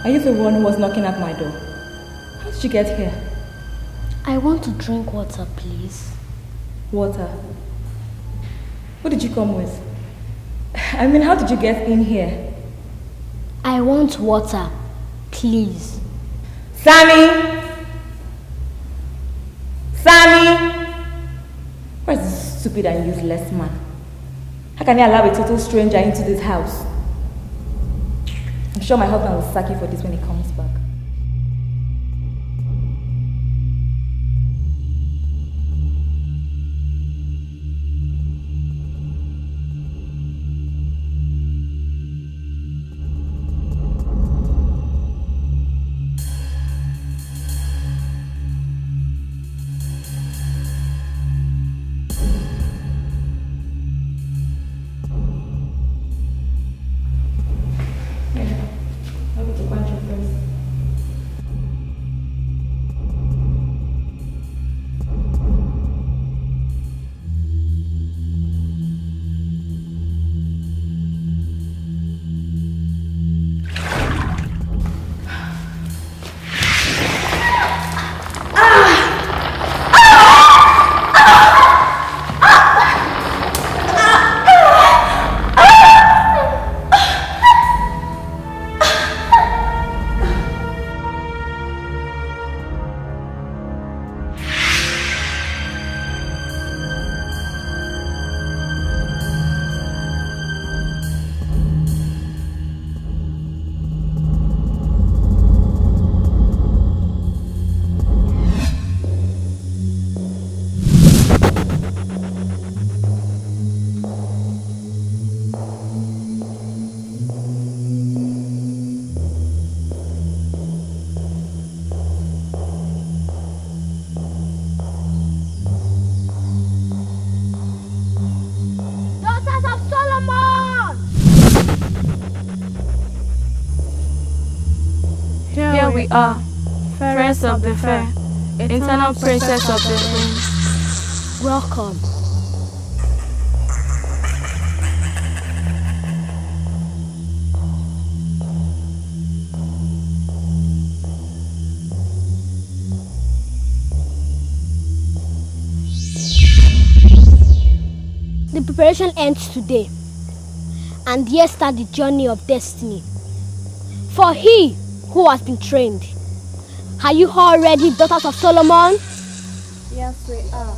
Are you the one who was knocking at my door? How did you get here? I want to drink water, please. Water? What did you come with? I mean, how did you get in here? I want water, please. Sammy! Sammy! Where's this stupid and useless man? How can he allow a total stranger into this house? I'm sure my husband will sack you for this when he comes back. We are fairest of the fair, eternal princess of the queen. Welcome. The preparation ends today, and here starts the journey of destiny. For he who has been trained. Are you all ready, daughters of Solomon? Yes, we are.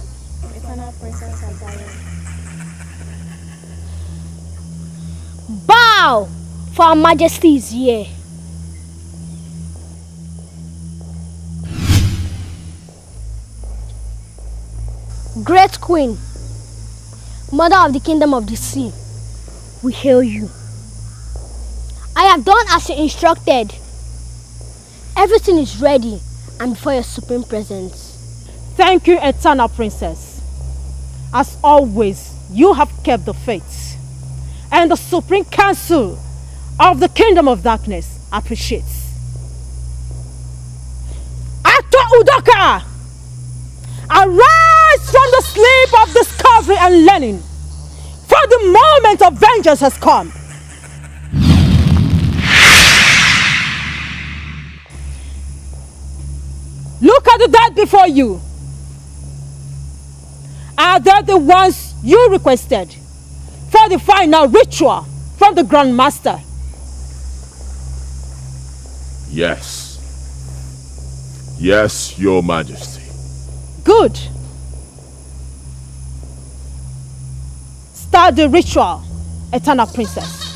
Eternal princess of Zion. Bow, for our majesty is here. Great queen, mother of the kingdom of the sea, we hail you. I have done as you instructed. Everything is ready and before your supreme presence. Thank you, eternal princess. As always, you have kept the faith. And the supreme council of the kingdom of darkness appreciates. Actor Udoka, arise from the sleep of discovery and learning, for the moment of vengeance has come. Look at the dead before you. Are they the ones you requested for the final ritual from the Grand Master? Yes. Yes, Your Majesty. Good. Start the ritual, Eternal Princess.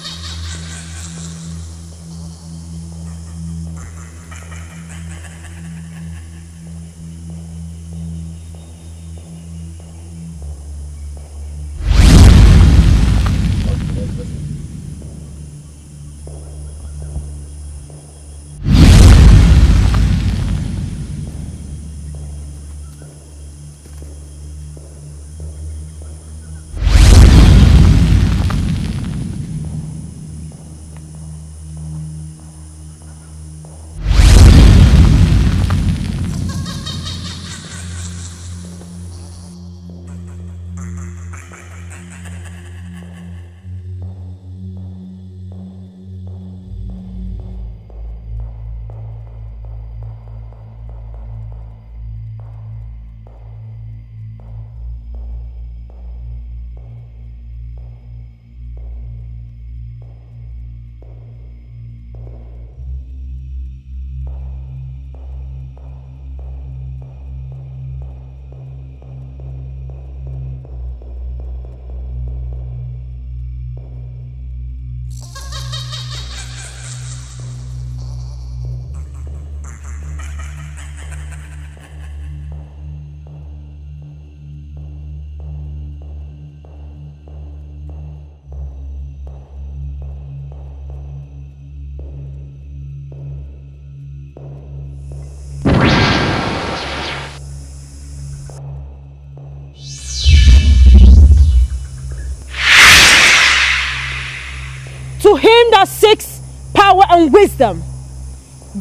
wisdom,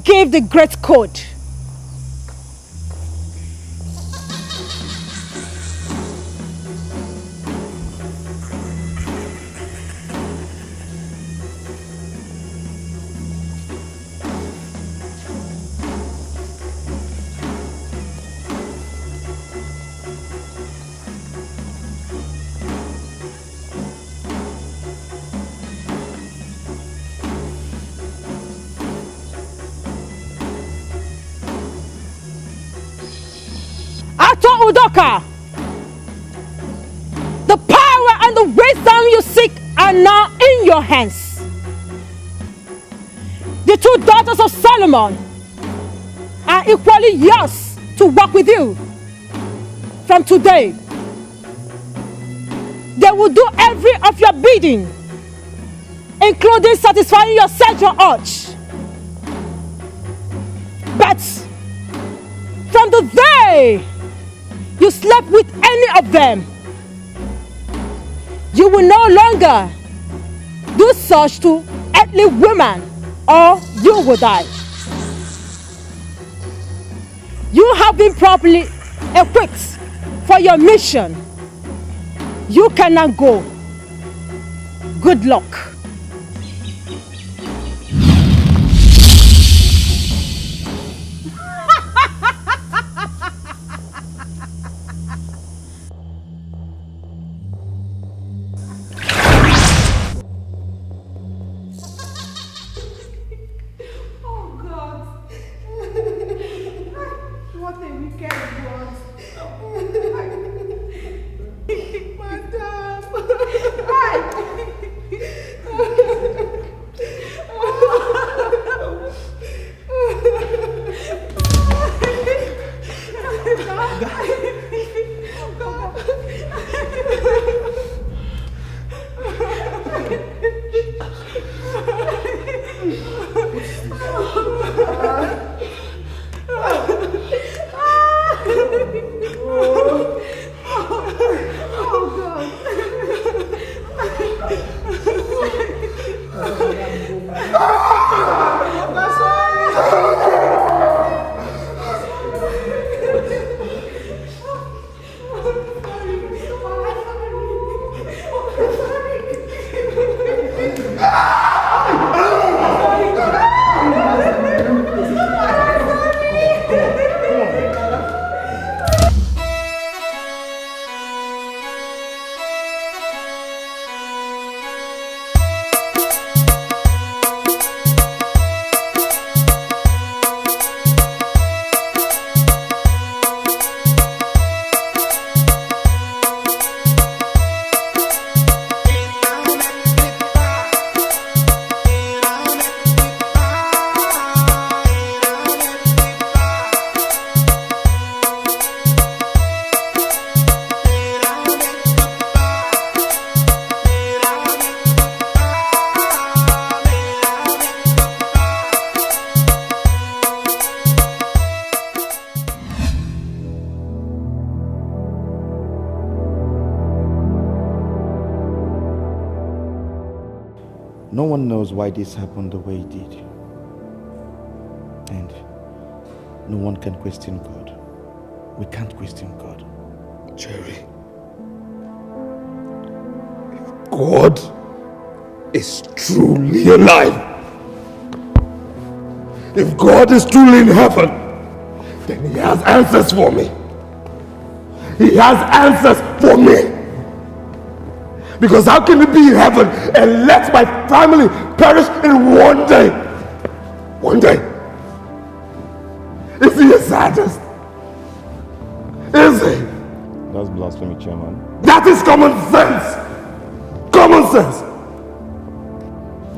give the great code. Udoka, the power and the wisdom you seek are now in your hands. The two daughters of Solomon are equally yours to work with you. From today, they will do every of your bidding, including satisfying your sexual urge. But from the day you slept with any of them, you will no longer do such to earthly women, or you will die. You have been properly equipped for your mission. You cannot go. Good luck. No one knows why this happened the way it did. And no one can question God. We can't question God. Jerry, if God is truly alive, if God is truly in heaven, then He has answers for me. He has answers for me. Because how can He be in heaven and let my family perish in one day? One day. Is He a sadist? Is He? That's blasphemy, Chairman. That is common sense. Common sense.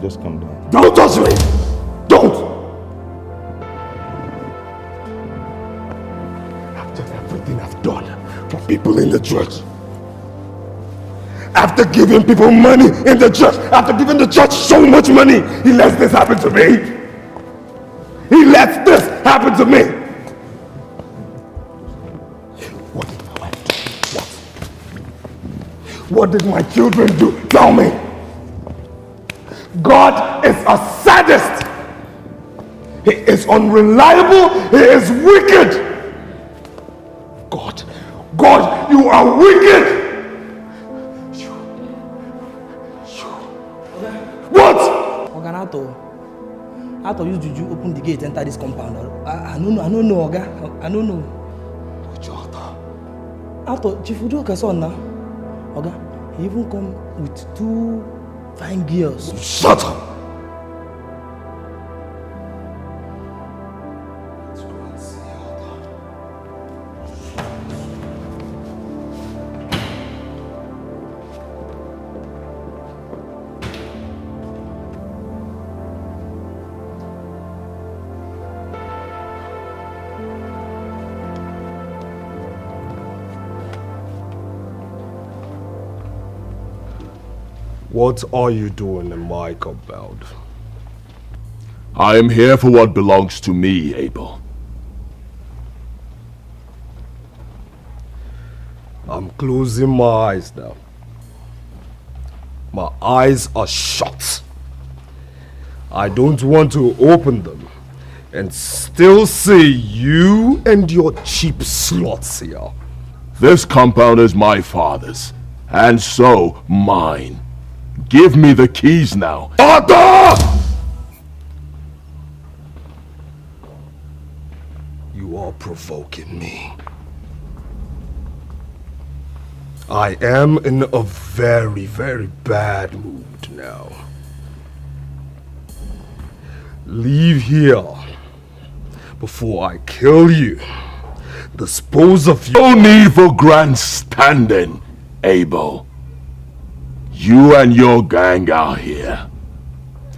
Just calm down. Don't touch me. Don't. After everything I've done for people in the church, after giving people money in the church, after giving the church so much money, He lets this happen to me. He lets this happen to me. What did my wife do? What did my children do? Tell me. God is a sadist. He is unreliable. He is wicked. God, you are wicked. What? Oganato, how to use juju open the gate, enter this compound? I don't know, Oga. I don't know. How to Chief Udoka son now? Oga, he even come with 2 fine girls. Shut up! What are you doing in my compound? I am here for what belongs to me, Abel. I'm closing my eyes now. My eyes are shut. I don't want to open them and still see you and your cheap slots here. This compound is my father's, and so mine. Give me the keys now. Order! You are provoking me. I am in a very, very bad mood now. Leave here before I kill you. Dispose of you. No need for grandstanding, Abel. You and your gang are here.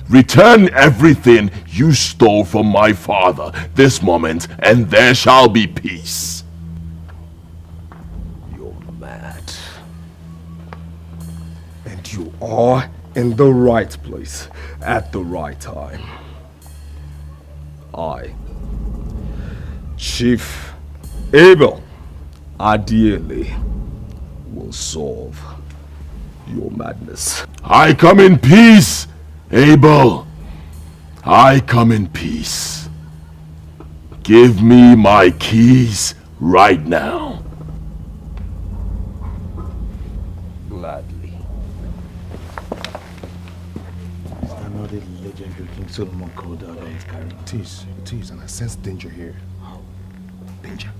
Return everything you stole from my father this moment, and there shall be peace. You're mad. And you are in the right place at the right time. I, Chief Abel, ideally will solve your madness. I come in peace, Abel. I come in peace. Give me my keys right now. Gladly. Is that not the legendary King Solomon called out that he's carrying? It is, and I sense danger here. Danger.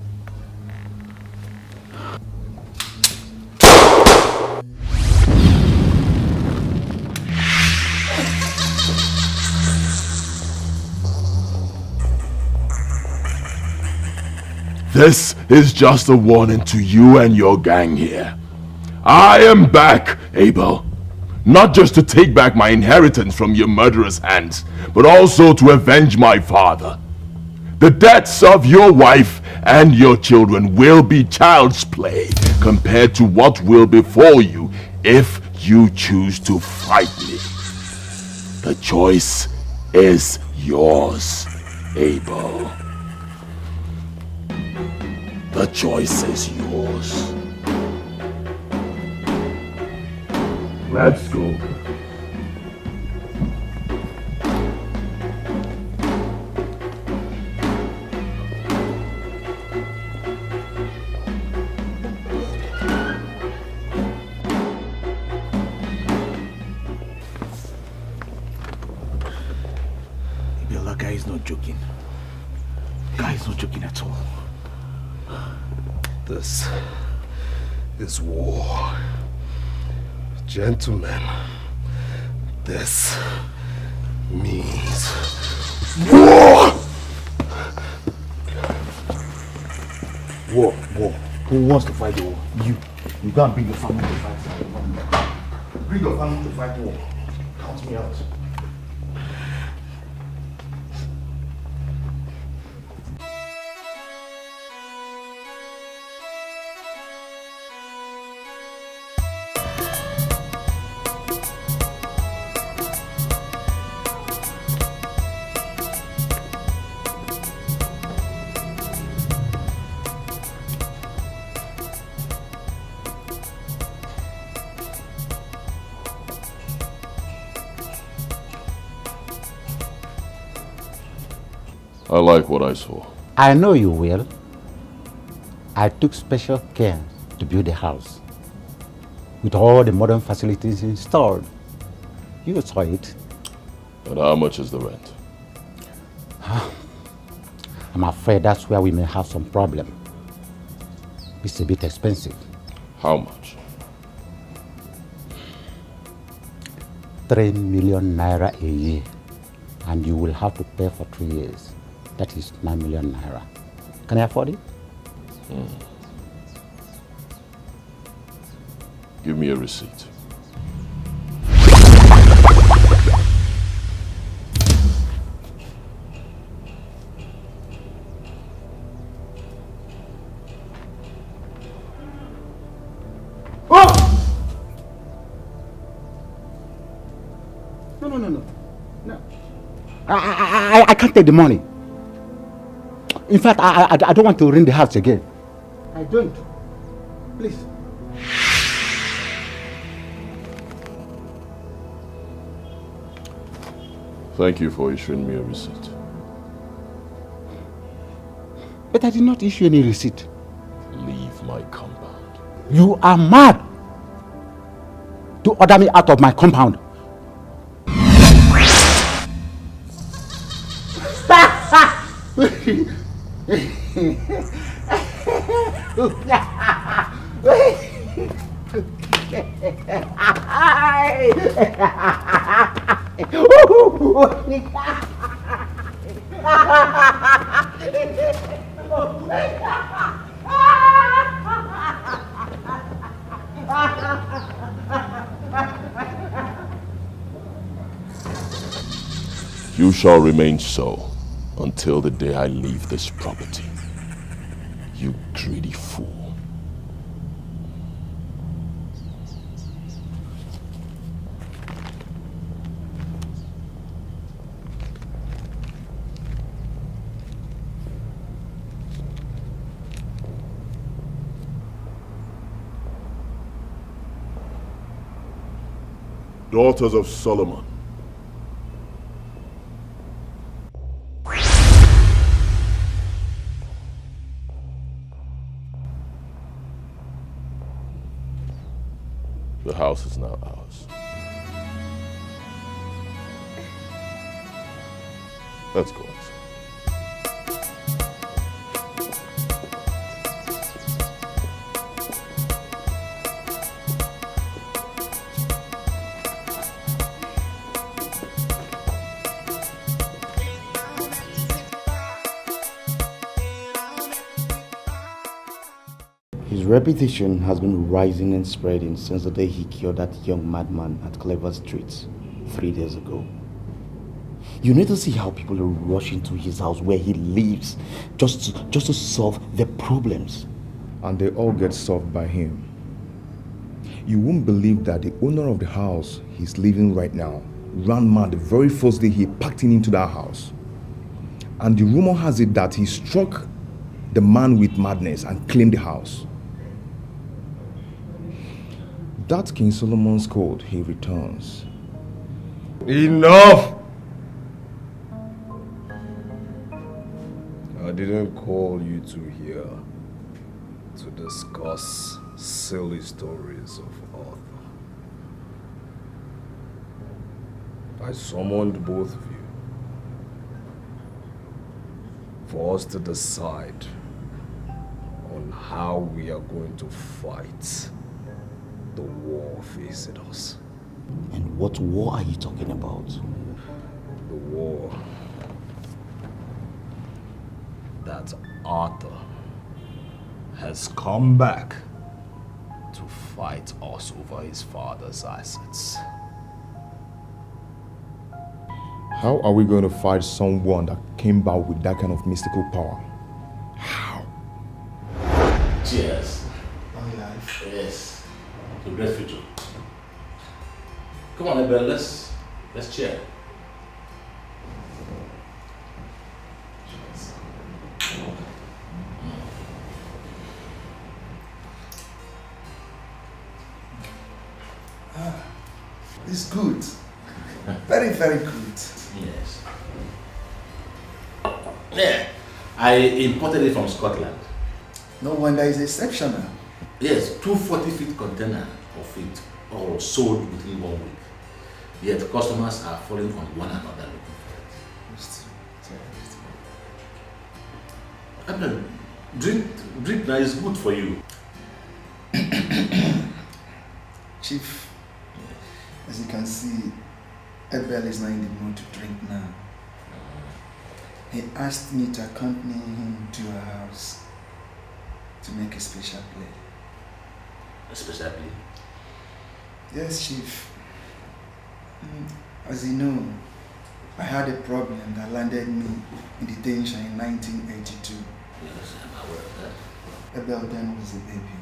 This is just a warning to you and your gang here. I am back, Abel. Not just to take back my inheritance from your murderous hands, but also to avenge my father. The deaths of your wife and your children will be child's play compared to what will befall you if you choose to fight me. The choice is yours, Abel. The choice is yours. Let's go. That guy is not joking. Guy is not joking at all. This is war. Gentlemen, this means war! War. Who wants to fight the war? You. You go and bring your family to fight war. Bring your family to fight war. Count me out. I like what I saw. I know you will. I took special care to build the house with all the modern facilities installed. You saw it. And how much is the rent? I'm afraid that's where we may have some problem. It's a bit expensive. How much? 3 million naira a year. And you will have to pay for 3 years. That is 9 million naira. Can I afford it? Give me a receipt. No. I can't take the money. In fact, I don't want to rent the house again. I don't. Please. Thank you for issuing me a receipt. But I did not issue any receipt. Leave my compound. You are mad to order me out of my compound. You shall remain so until the day I leave this property. You greedy fool. Daughters of Solomon. The house is now ours. Let's go. His reputation has been rising and spreading since the day he killed that young madman at Clever Street 3 days ago. You need to see how people are rushing to his house where he lives just to solve their problems. And they all get solved by him. You won't believe that the owner of the house he's living right now ran mad the very first day he packed him into that house. And the rumor has it that he struck the man with madness and claimed the house. That's King Solomon's code he returns. Enough! I didn't call you two here to discuss silly stories of Arthur. I summoned both of you for us to decide on how we are going to fight the war facing us. And what war are you talking about? The war that Arthur has come back to fight us over his father's assets. How are we going to fight someone that came back with that kind of mystical power? How? Cheers. Long life. Yes. To great future. Come on, Abel, let's cheer. Cheers. It's good. Very, very good. Yes. Yeah, I imported it from Scotland. No wonder it's exceptional. Yes, 240-feet container of it all sold within 1 week. Yet customers are falling on one another looking for it. Abel, drink now is good for you. Chief, as you can see, Abel is not in the mood to drink now. He asked me to accompany him to our house to make a special play. A special play? Yes, Chief. As you know, I had a problem that landed me in detention in 1982. Yes, I'm aware of that. Abel then was a baby.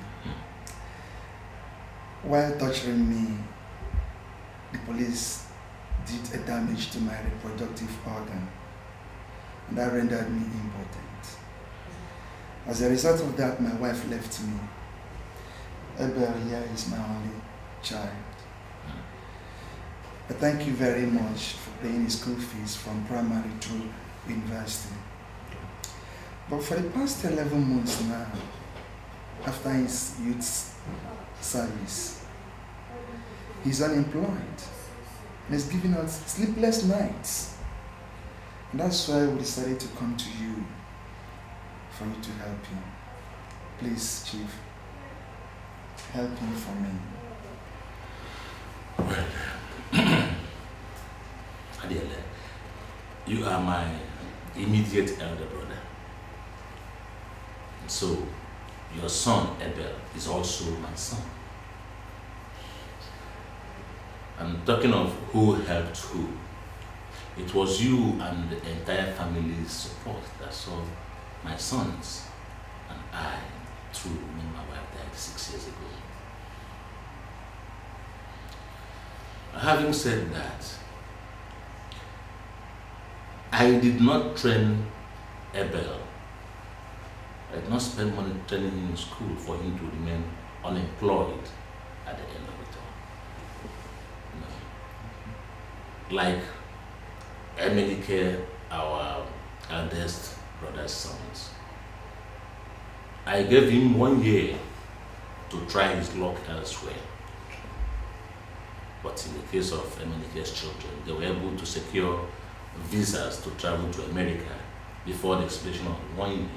While torturing me, the police did a damage to my reproductive organ, and that rendered me impotent. As a result of that, my wife left me. Abel here is my only child. I thank you very much for paying his school fees from primary through university. But for the past 11 months now, after his youth service, he's unemployed and is giving us sleepless nights. And that's why we decided to come to you for you to help him. Please, Chief, help him for me. Well, Adele, you are my immediate elder brother. And so, your son, Abel, is also my son. And talking of who helped who, it was you and the entire family's support that saw my sons and I through when my wife died 6 years ago. Having said that, I did not train Abel. I did not spend money training him in school for him to remain unemployed at the end of it all. No. Like Dikeh, our eldest brother's sons. I gave him 1 year to try his luck elsewhere. But in the case of Dikeh's children, they were able to secure visas to travel to America before the expiration of 1 year.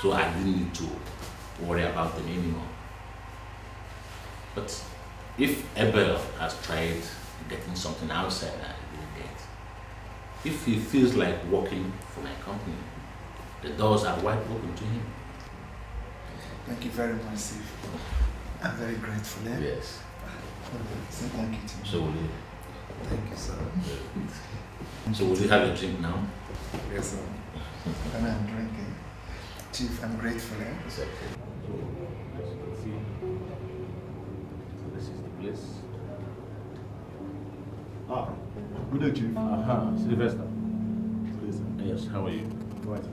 So I didn't need to worry about them anymore. But if Abel has tried getting something outside that I didn't get, if he feels like working for my company, the doors are wide open to him. Thank you very much, Steve. I'm very grateful. Eh? Yes. So thank you to you. So will you? Thank you, sir. So will you have a drink now? Yes, sir. And I'm drinking. Chief, I'm grateful. Eh? It's okay. So, as you can see, this is the place. Ah, good day, Chief. Sylvester. Sylvester. Yes, how are you? Right.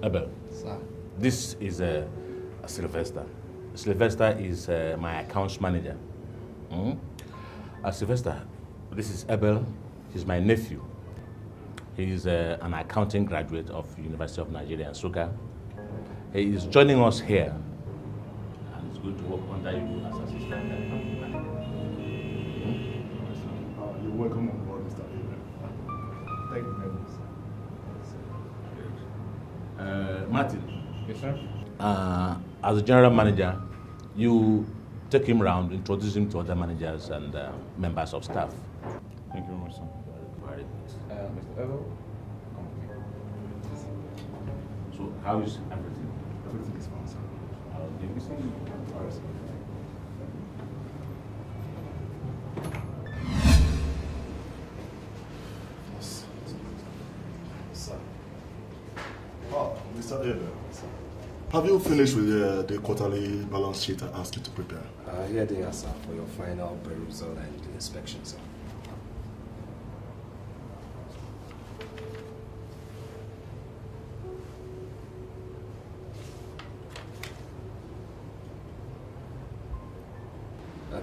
Abel. Sir. This is Sylvester. Sylvester is my accounts manager. Sylvester, this is Abel. He's my nephew. He is an accounting graduate of University of Nigeria, Nsukka. He is joining us here, and he's going to work under you as assistant. You're welcome on board, Mr. Abel. Thank you very much. Martin. Yes, sir. As a general manager, you take him around, introduce him to other managers and members of staff. Thank you very much, sir. Very good. Mr. Abel, come with me. So, how is everything? Everything is fine, sir. I'll give you some. All right, sir. Yes. Sir. Mr. Abel, have you finished with the quarterly balance sheet I asked you to prepare? Here they are, sir, for your final perusal and inspection, sir.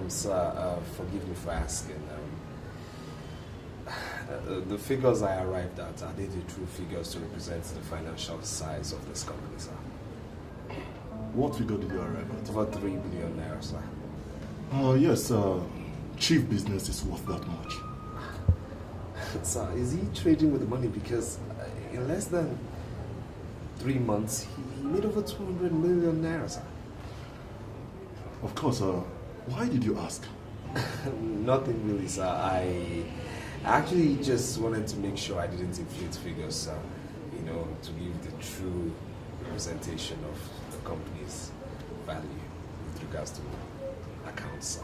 Sir, forgive me for asking. The figures I arrived at, are they the true figures to represent the financial size of this company, sir? What figure did you arrive at? Over 3 billion naira, sir. Yes, chief business is worth that much. Sir, is he trading with the money? Because in less than 3 months, he made over 200 million naira, sir. Of course, why did you ask? Nothing really, sir. I actually just wanted to make sure I didn't inflate figures, sir. You know, to give the true representation of the company's value with regards to accounts, sir.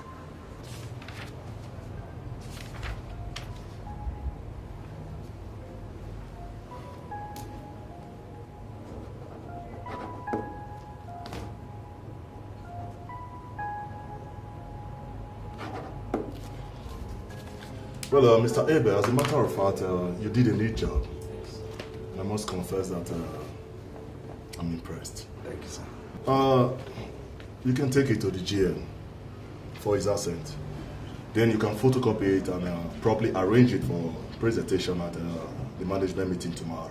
Well, Mr. Abel, as a matter of fact, you did a neat job. And I must confess that I'm impressed. Thank you, sir. You can take it to the GM for his assent. Then you can photocopy it and properly arrange it for presentation at the management meeting tomorrow.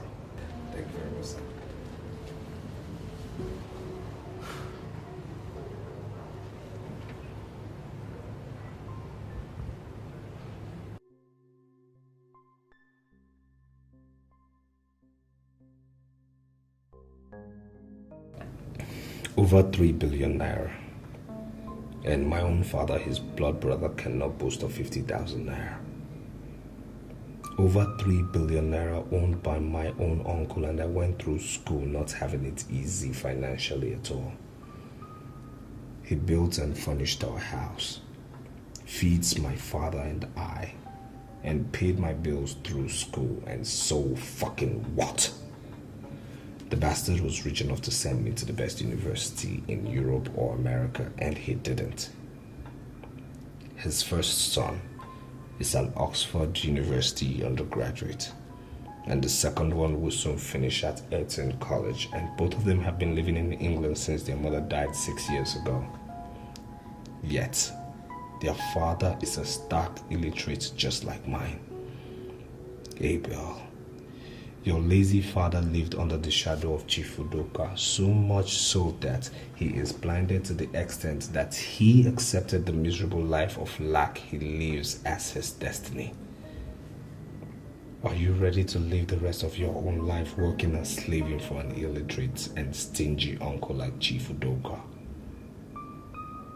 Thank you very much, sir. Over 3 billion naira. And my own father, his blood brother, cannot boast of 50,000 naira. Over 3 billion naira owned by my own uncle, and I went through school not having it easy financially at all. He built and furnished our house, feeds my father and I, and paid my bills through school, and so fucking what? The bastard was rich enough to send me to the best university in Europe or America, and he didn't. His first son is an Oxford University undergraduate, and the second one will soon finish at Eton College, and both of them have been living in England since their mother died 6 years ago. Yet, their father is a stark illiterate just like mine. Abel. Your lazy father lived under the shadow of Chief Udoka, so much so that he is blinded to the extent that he accepted the miserable life of lack he lives as his destiny. Are you ready to live the rest of your own life working and slaving for an illiterate and stingy uncle like Chief Udoka?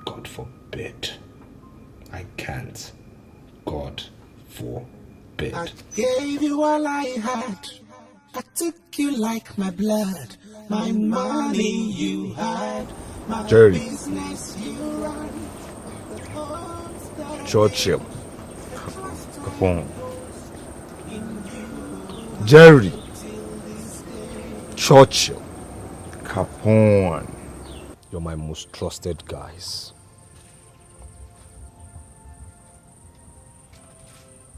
God forbid. I can't. God forbid. I gave you all I had. I took you like my blood, my money you had, my Jerry. business you run. Churchill. Capone. Jerry. Churchill. Capone. You're my most trusted guys.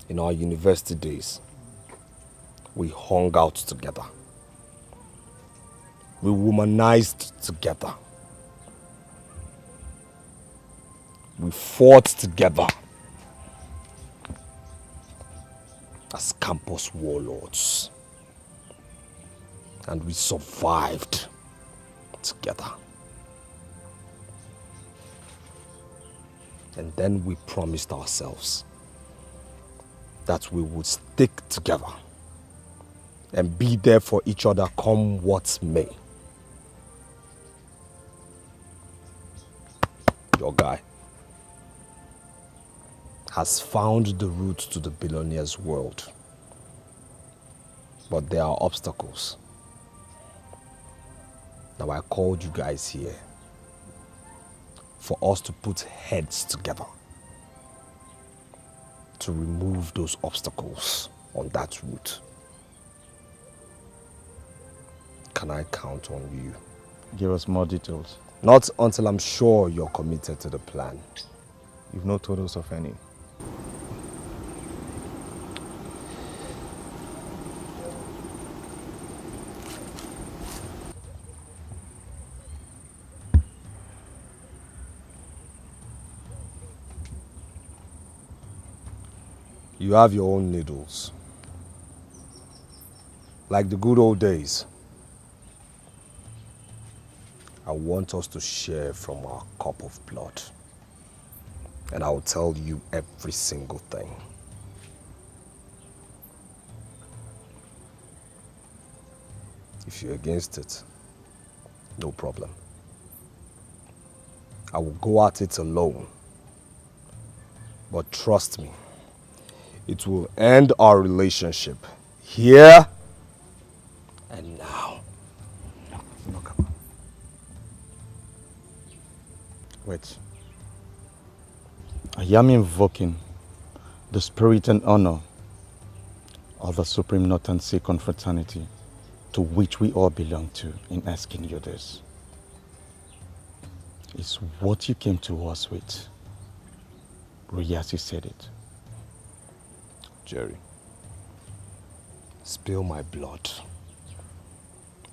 In our university days, we hung out together. We womanized together. We fought together as campus warlords. And we survived together. And then we promised ourselves that we would stick together and be there for each other come what may. Your guy has found the route to the billionaire's world. But there are obstacles. Now I called you guys here for us to put heads together to remove those obstacles on that route. Can I count on you? Give us more details. Not until I'm sure you're committed to the plan. You've not told us of any. You have your own needles. Like the good old days, I want us to share from our cup of blood. And I will tell you every single thing. If you're against it, no problem. I will go at it alone. But trust me, it will end our relationship here and now. Wait. I am invoking the spirit and honor of the Supreme Northern Sea Confraternity to which we all belong to in asking you this. Is what you came to us with really as you said it? Jerry, spill my blood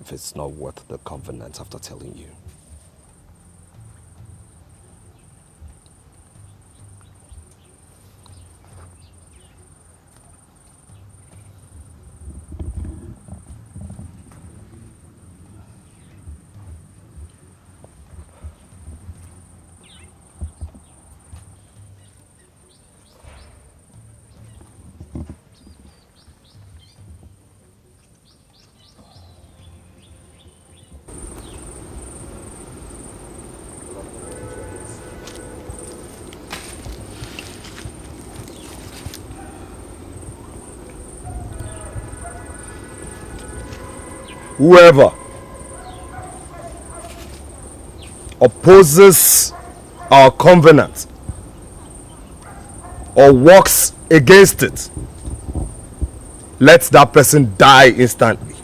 if it's not worth the covenant after telling you. Whoever opposes our covenant or works against it, let that person die instantly.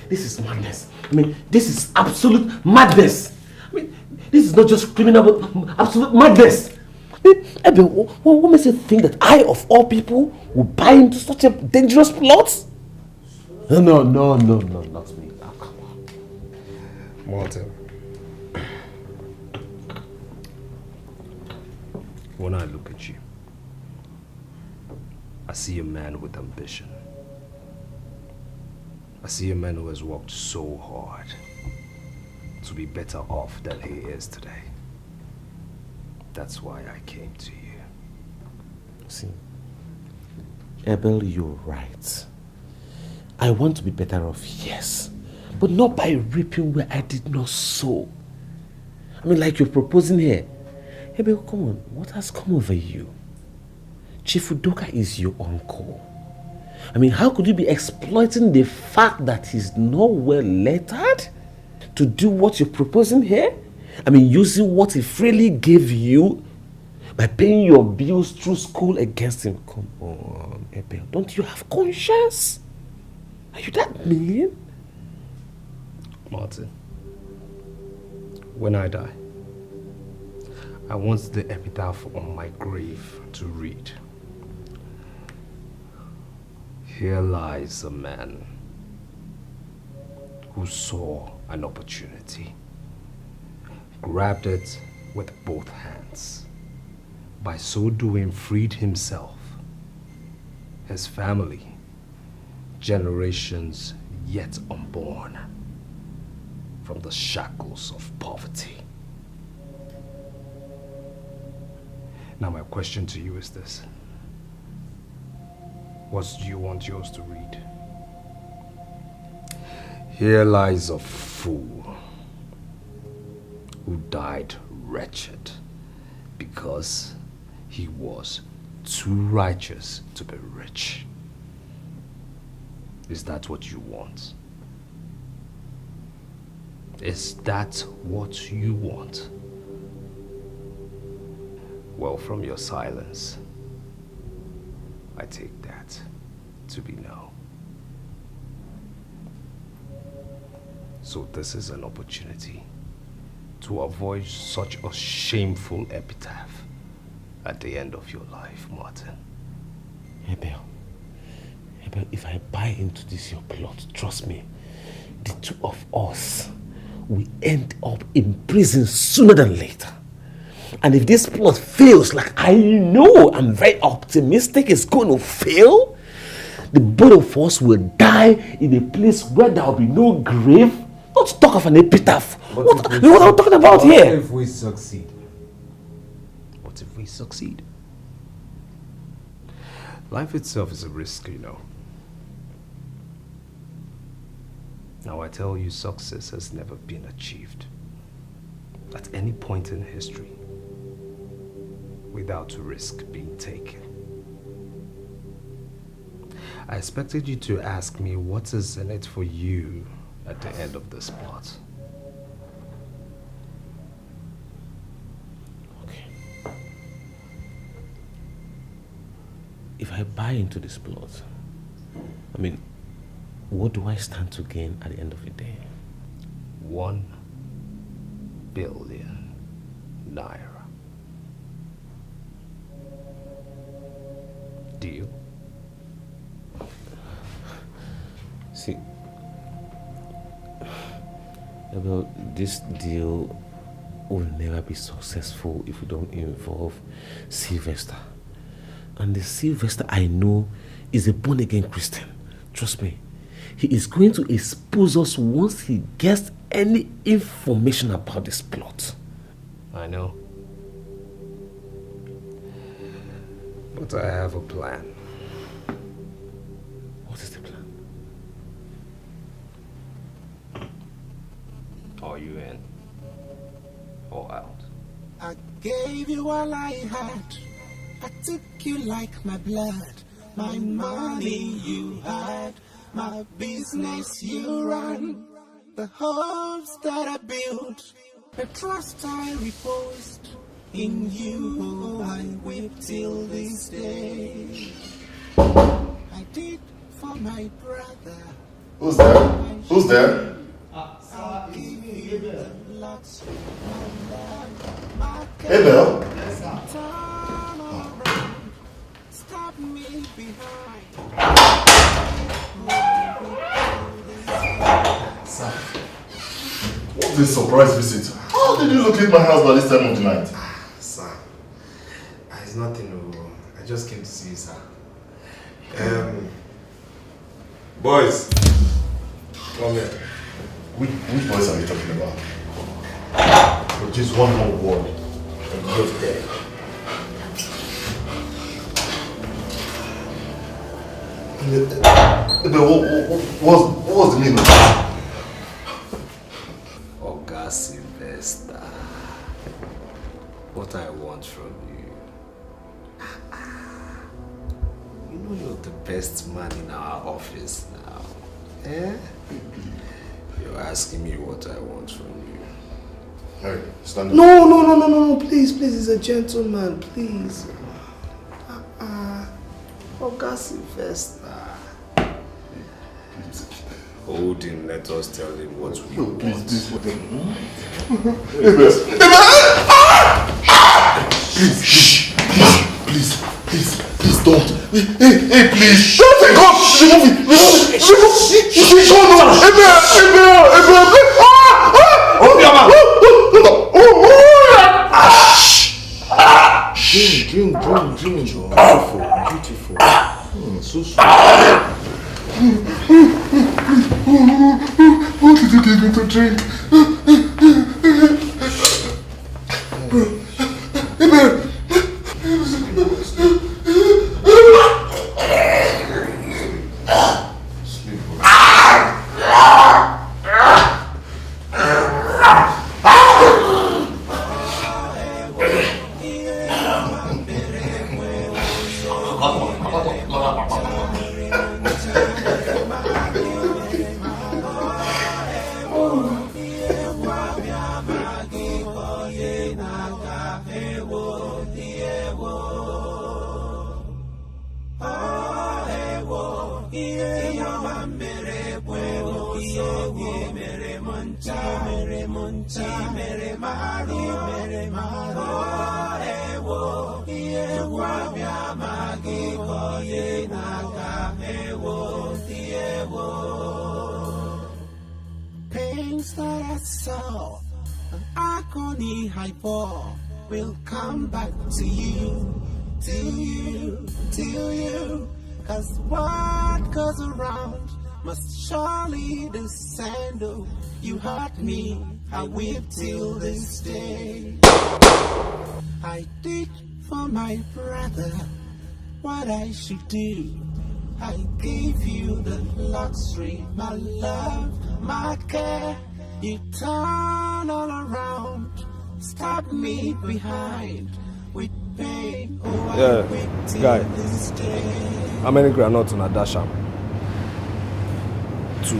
This is madness. I mean, this is absolute madness. I mean, this is not just criminal, but absolute madness. I mean, Abel, what makes you think that I, of all people, would buy into such a dangerous plot? No, not me. Oh, come on. Martin, when I look at you, I see a man with ambition. I see a man who has worked so hard to be better off than he is today. That's why I came to you. See, Abel, you're right. I want to be better off, yes, but not by reaping where I did not sow. I mean, like you're proposing here. Abel, come on, what has come over you? Chief Udoka is your uncle. I mean, how could you be exploiting the fact that he's not well lettered to do what you're proposing here? I mean, using what he freely gave you by paying your bills through school against him. Come on, Abel, don't you have conscience? Are you that mean? Martin, when I die, I want the epitaph on my grave to read. Here lies a man who saw an opportunity, grabbed it with both hands. By so doing, freed himself, his family, generations yet unborn, from the shackles of poverty. Now my question to you is this. What do you want yours to read? Here lies a fool who died wretched because he was too righteous to be rich. Is that what you want? Is that what you want? Well, from your silence, I take that to be no. So this is an opportunity to avoid such a shameful epitaph at the end of your life, Martin. Abel, if I buy into this your plot, trust me, the two of us will end up in prison sooner than later. And if this plot fails, like I know, I'm very optimistic it's going to fail, the both of us will die in a place where there will be no grave. Not to talk of an epitaph. What are we talking about here? What if we succeed? What if we succeed? Life itself is a risk, you know. Now I tell you, success has never been achieved at any point in history without a risk being taken. I expected you to ask me what is in it for you at the end of this plot. Okay. If I buy into this plot, I mean, what do I stand to gain at the end of the day? 1 billion naira. Deal? See, about this deal will never be successful if we don't involve Sylvester. And the Sylvester I know is a born-again Christian. Trust me. He is going to expose us once he gets any information about this plot. I know. But I have a plan. What is the plan? Are you in or out? I gave you all I had. I took you like my blood. My money you had. My business you run. The hopes that I built. The trust I reposed. In you I weep till this day. I did for my brother. Who's there? Who's there? Abel? Stop me behind. Sir, what's this surprise visit? How did you locate my house by this time of the night? Sir, it's nothing. I just came to see you, sir. Boys, come here. Which boys are you talking about? Just one more word and you're dead. But what was the meaning of that? Oga Sylvester, what I want from you. You know you're the best man in our office now. Eh? You're asking me what I want from you. Hey, stand up. No, please, he's a gentleman, please. Oga Sylvester. Hold him, let us tell him what we want. Please. Please don't. Hey, please. Don't take off. Remove it. Drink. Beautiful. So sweet. What did you give me to drink? saw, an agony hypo will come back to you, to you. Cause what goes around must surely descend. Oh, you hurt me, I weep till this day. I did for my brother what I should do. I gave you the luxury, my love, my care. You turn all around, stab me behind with pain. Oh, I weep till this day. How many granules on a dasher? 2.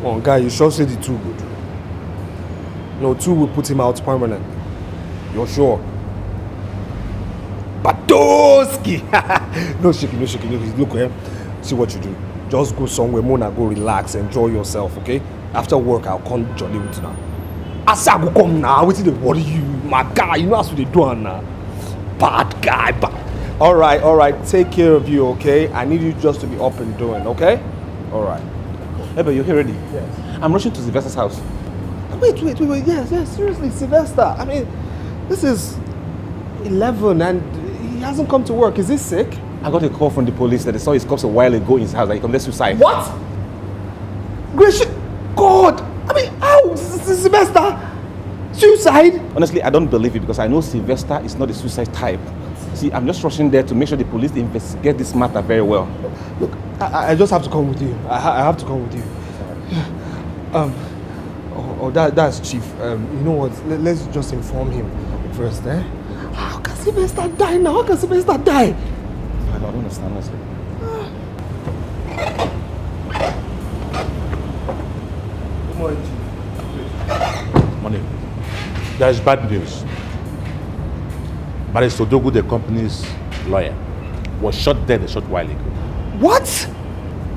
One guy, you sure say the 2 good? No, 2 will put him out permanently. You're sure? Batoski! No shaking. Look here. See what you do. Just go somewhere, Mona, go relax, enjoy yourself, okay? After work, I'll come jolly with you now. I say I go come now, wait till they worry you. My guy, you know how they do now. Bad guy, Alright, take care of you, okay? I need you just to be up and doing, okay? Alright. Abel, you here ready? Yes. I'm rushing to Sylvester's house. Wait, yes, seriously, Sylvester. I mean, this is 11 and he hasn't come to work. Is he sick? I got a call from the police that they saw his corpse a while ago in his house that he committed suicide. What? Gracious God! I mean, how? Sylvester? Suicide? Honestly, I don't believe it because I know Sylvester is not a suicide type. See, I'm just rushing there to make sure the police investigate this matter very well. Look, I just have to come with you. I have to come with you. That's Chief. You know what? Let's just inform him first, eh? How can Sylvester die now? How can Sylvester die? I don't understand, honestly. Good morning, Chief. Morning. There is bad news. Vitalis Ndubuisi, the company's lawyer, was shot dead a short while ago. What?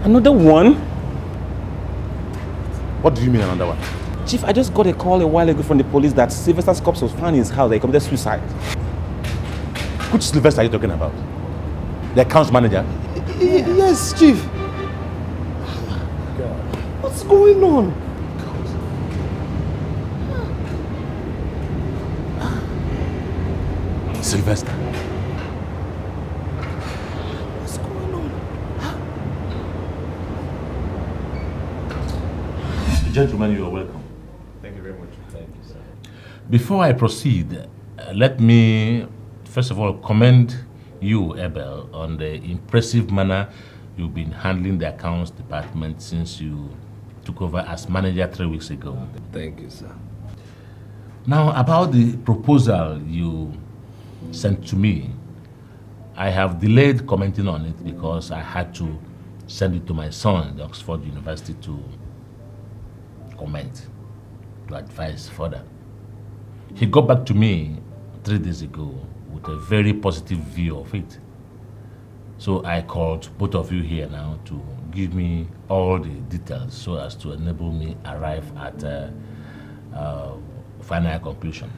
Another one? What do you mean another one? Chief, I just got a call a while ago from the police that Sylvester's corpse was found in his house that he committed suicide. Which Sylvester are you talking about? The accounts manager? Yes, Chief. What's going on? Sylvester. What's going on? Gentlemen, you are welcome. Thank you very much. Thank you, sir. Before I proceed, let me first of all commend you, Abel, on the impressive manner you've been handling the accounts department since you took over as manager 3 weeks ago. Thank you, sir. Now, about the proposal you sent to me, I have delayed commenting on it because I had to send it to my son at Oxford University to comment, to advise further. He got back to me 3 days ago with a very positive view of it. So I called both of you here now to give me all the details so as to enable me arrive at a final conclusion.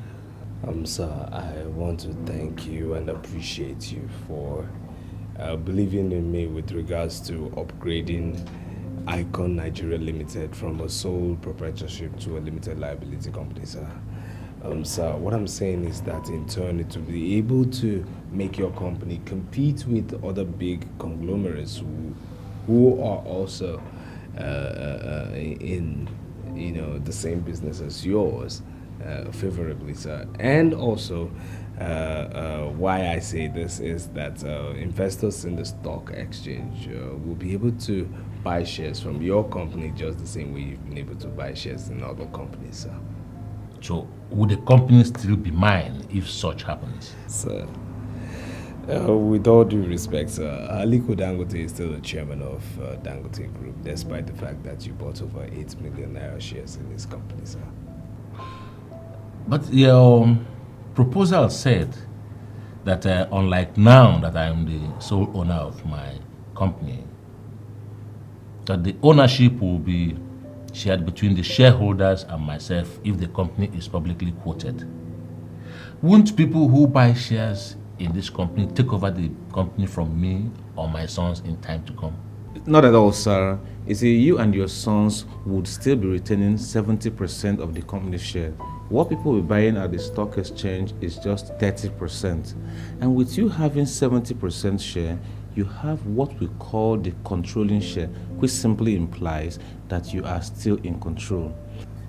Sir, I want to thank you and appreciate you for believing in me with regards to upgrading Icon Nigeria Limited from a sole proprietorship to a limited liability company, sir. Sir, what I'm saying is that in turn to be able to make your company compete with other big conglomerates who are also in the same business as yours favorably, sir. And also why I say this is that investors in the stock exchange will be able to buy shares from your company just the same way you've been able to buy shares in other companies, sir. So, would the company still be mine if such happens? Sir, with all due respect, sir, Aliko Dangote is still the chairman of Dangote Group, despite the fact that you bought over 8 million naira shares in his company, sir. But your proposal said that unlike now that I am the sole owner of my company, that the ownership will be shared between the shareholders and myself if the company is publicly quoted. Won't people who buy shares in this company take over the company from me or my sons in time to come? Not at all, sir. You see, you and your sons would still be retaining 70% of the company share. What people will be buying at the stock exchange is just 30%. And with you having 70% share, you have what we call the controlling share, which simply implies that you are still in control.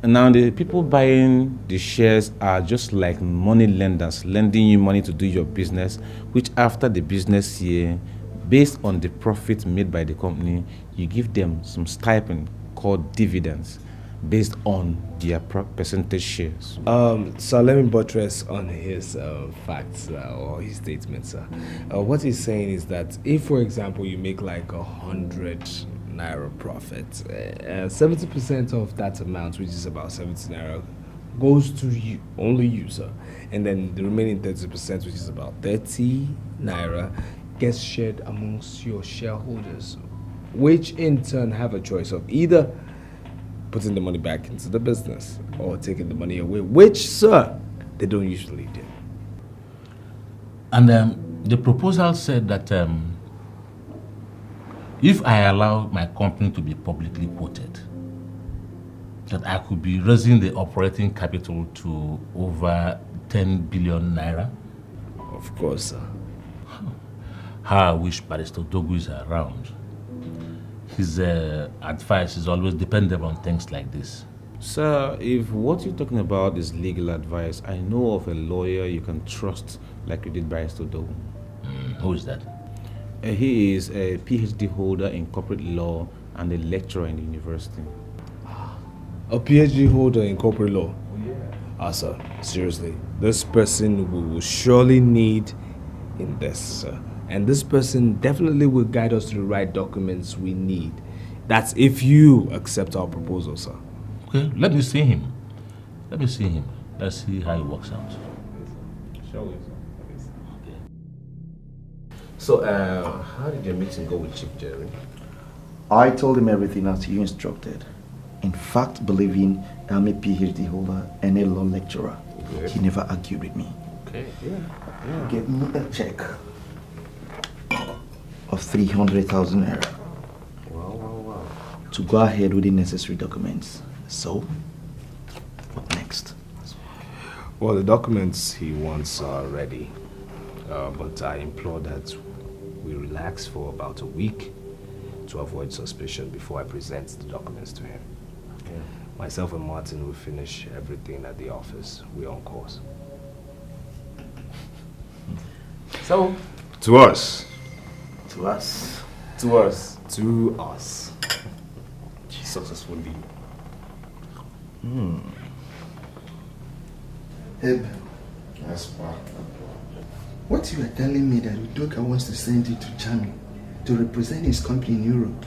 And now the people buying the shares are just like money lenders, lending you money to do your business, which after the business year, based on the profit made by the company, you give them some stipend called dividends based on their percentage shares. So let me buttress on his facts or his statements, sir. What he's saying is that if, for example, you make like 100 naira profit, 70% of that amount, which is about 70 naira, goes to you, only you, sir. And then the remaining 30%, which is about 30 naira, gets shared amongst your shareholders, which in turn have a choice of either putting the money back into the business or taking the money away, which, sir, they don't usually do. And the proposal said that if I allow my company to be publicly quoted, that I could be raising the operating capital to over 10 billion naira. Of course, sir. How I wish Barrister Dogu is around. His advice is always dependable on things like this. Sir, if what you're talking about is legal advice, I know of a lawyer you can trust like you did Barrister Dogu. Who is that? He is a PhD holder in corporate law and a lecturer in the university. A PhD holder in corporate law? Yeah. Sir, seriously, this person we will surely need in this, sir. And this person definitely will guide us to the right documents we need. That's if you accept our proposal, sir. Okay, let me see him. Let's see how it works out. Shall we, sir? Okay. So, how did your meeting go with Chief Jerry? I told him everything as you instructed. In fact, believing I'm a PhD holder and a law lecturer, Good. he never argued with me. Okay, yeah. Gave me a check of 300,000 naira. Wow. To go ahead with the necessary documents. So, what next? Well, the documents he wants are ready. But I implore that we relax for about a week to avoid suspicion before I present the documents to him. Yeah. Myself and Martin will finish everything at the office. We're on course. So, to us. To us. To us. To us. Successfully. Abel. Yes, pa. What you are telling me that Udoka wants to send you to Germany to represent his company in Europe,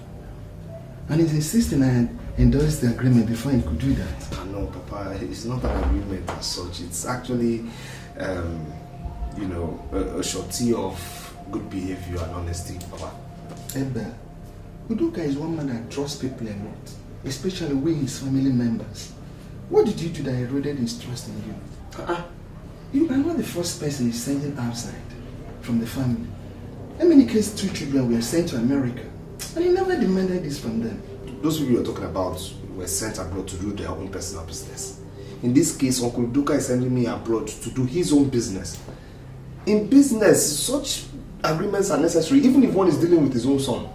and he's insisting I endorse the agreement before he could do that. No, Papa, it's not an agreement as such. It's actually, a surety of good behavior and honesty, Papa. Abel, Udoka is one man that trusts people a lot, especially we, his family members. What did you do that eroded his trust in you? You are not the first person he's sending outside from the family. How many cases 2 children were sent to America, and he never demanded this from them? Those people you are talking about were sent abroad to do their own personal business. In this case, Uncle Udoka is sending me abroad to do his own business. In business, such agreements are necessary, even if one is dealing with his own son.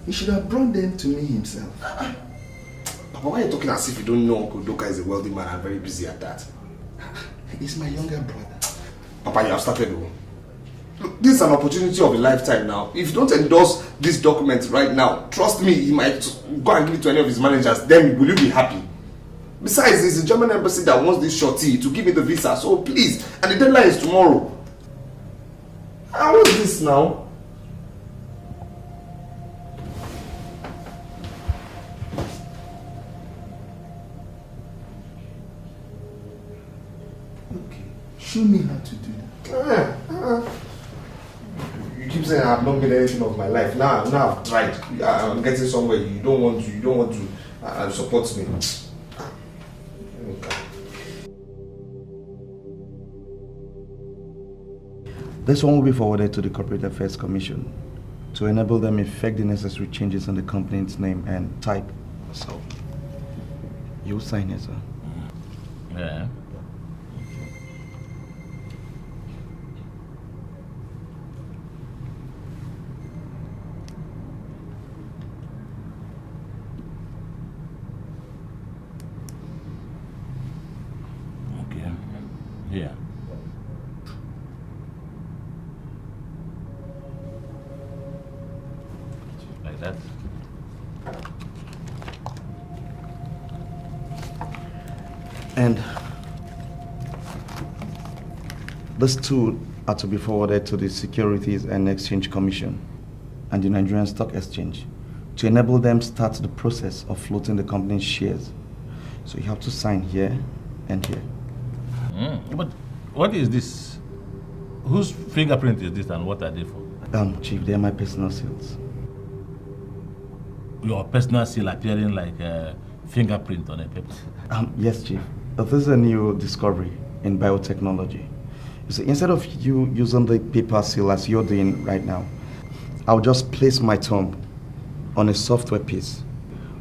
He should have brought them to me himself. Papa, why are you talking as if you don't know Uncle Udoka is a wealthy man and very busy at that? He's my younger brother. Papa, you have started. Look, this is an opportunity of a lifetime now. If you don't endorse this document right now, trust me, he might go and give it to any of his managers. Then will you be happy? Besides, it's the German embassy that wants this shorty to give me the visa. So please, and the deadline is tomorrow. And what's this now? Show me how to do that. You keep saying I've not made anything of my life. Now I've tried. I'm getting somewhere. You don't want to support me. This one will be forwarded to the Corporate Affairs Commission to enable them effect the necessary changes in the company's name and type. So, you sign it, sir. Yeah. Okay. Yeah. Like that. And these two are to be forwarded to the Securities and Exchange Commission and the Nigerian Stock Exchange to enable them start the process of floating the company's shares. So you have to sign here and here. But what is this? Whose fingerprint is this and what are they for? Chief, they are my personal seals. Your personal seal appearing like a fingerprint on a paper? Yes, Chief. This is a new discovery in biotechnology. You see, instead of you using the paper seal as you're doing right now, I'll just place my thumb on a software piece.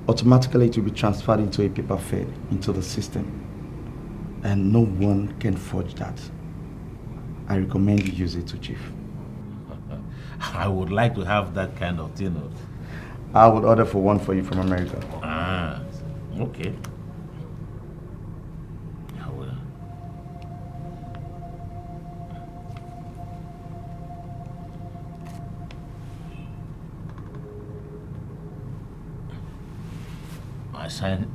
Automatically, it will be transferred into a paper fed into the system. And no one can forge that. I recommend you use it too, Chief. I would like to have that kind of thing. I would order for one for you from America. Ah, okay. I sign.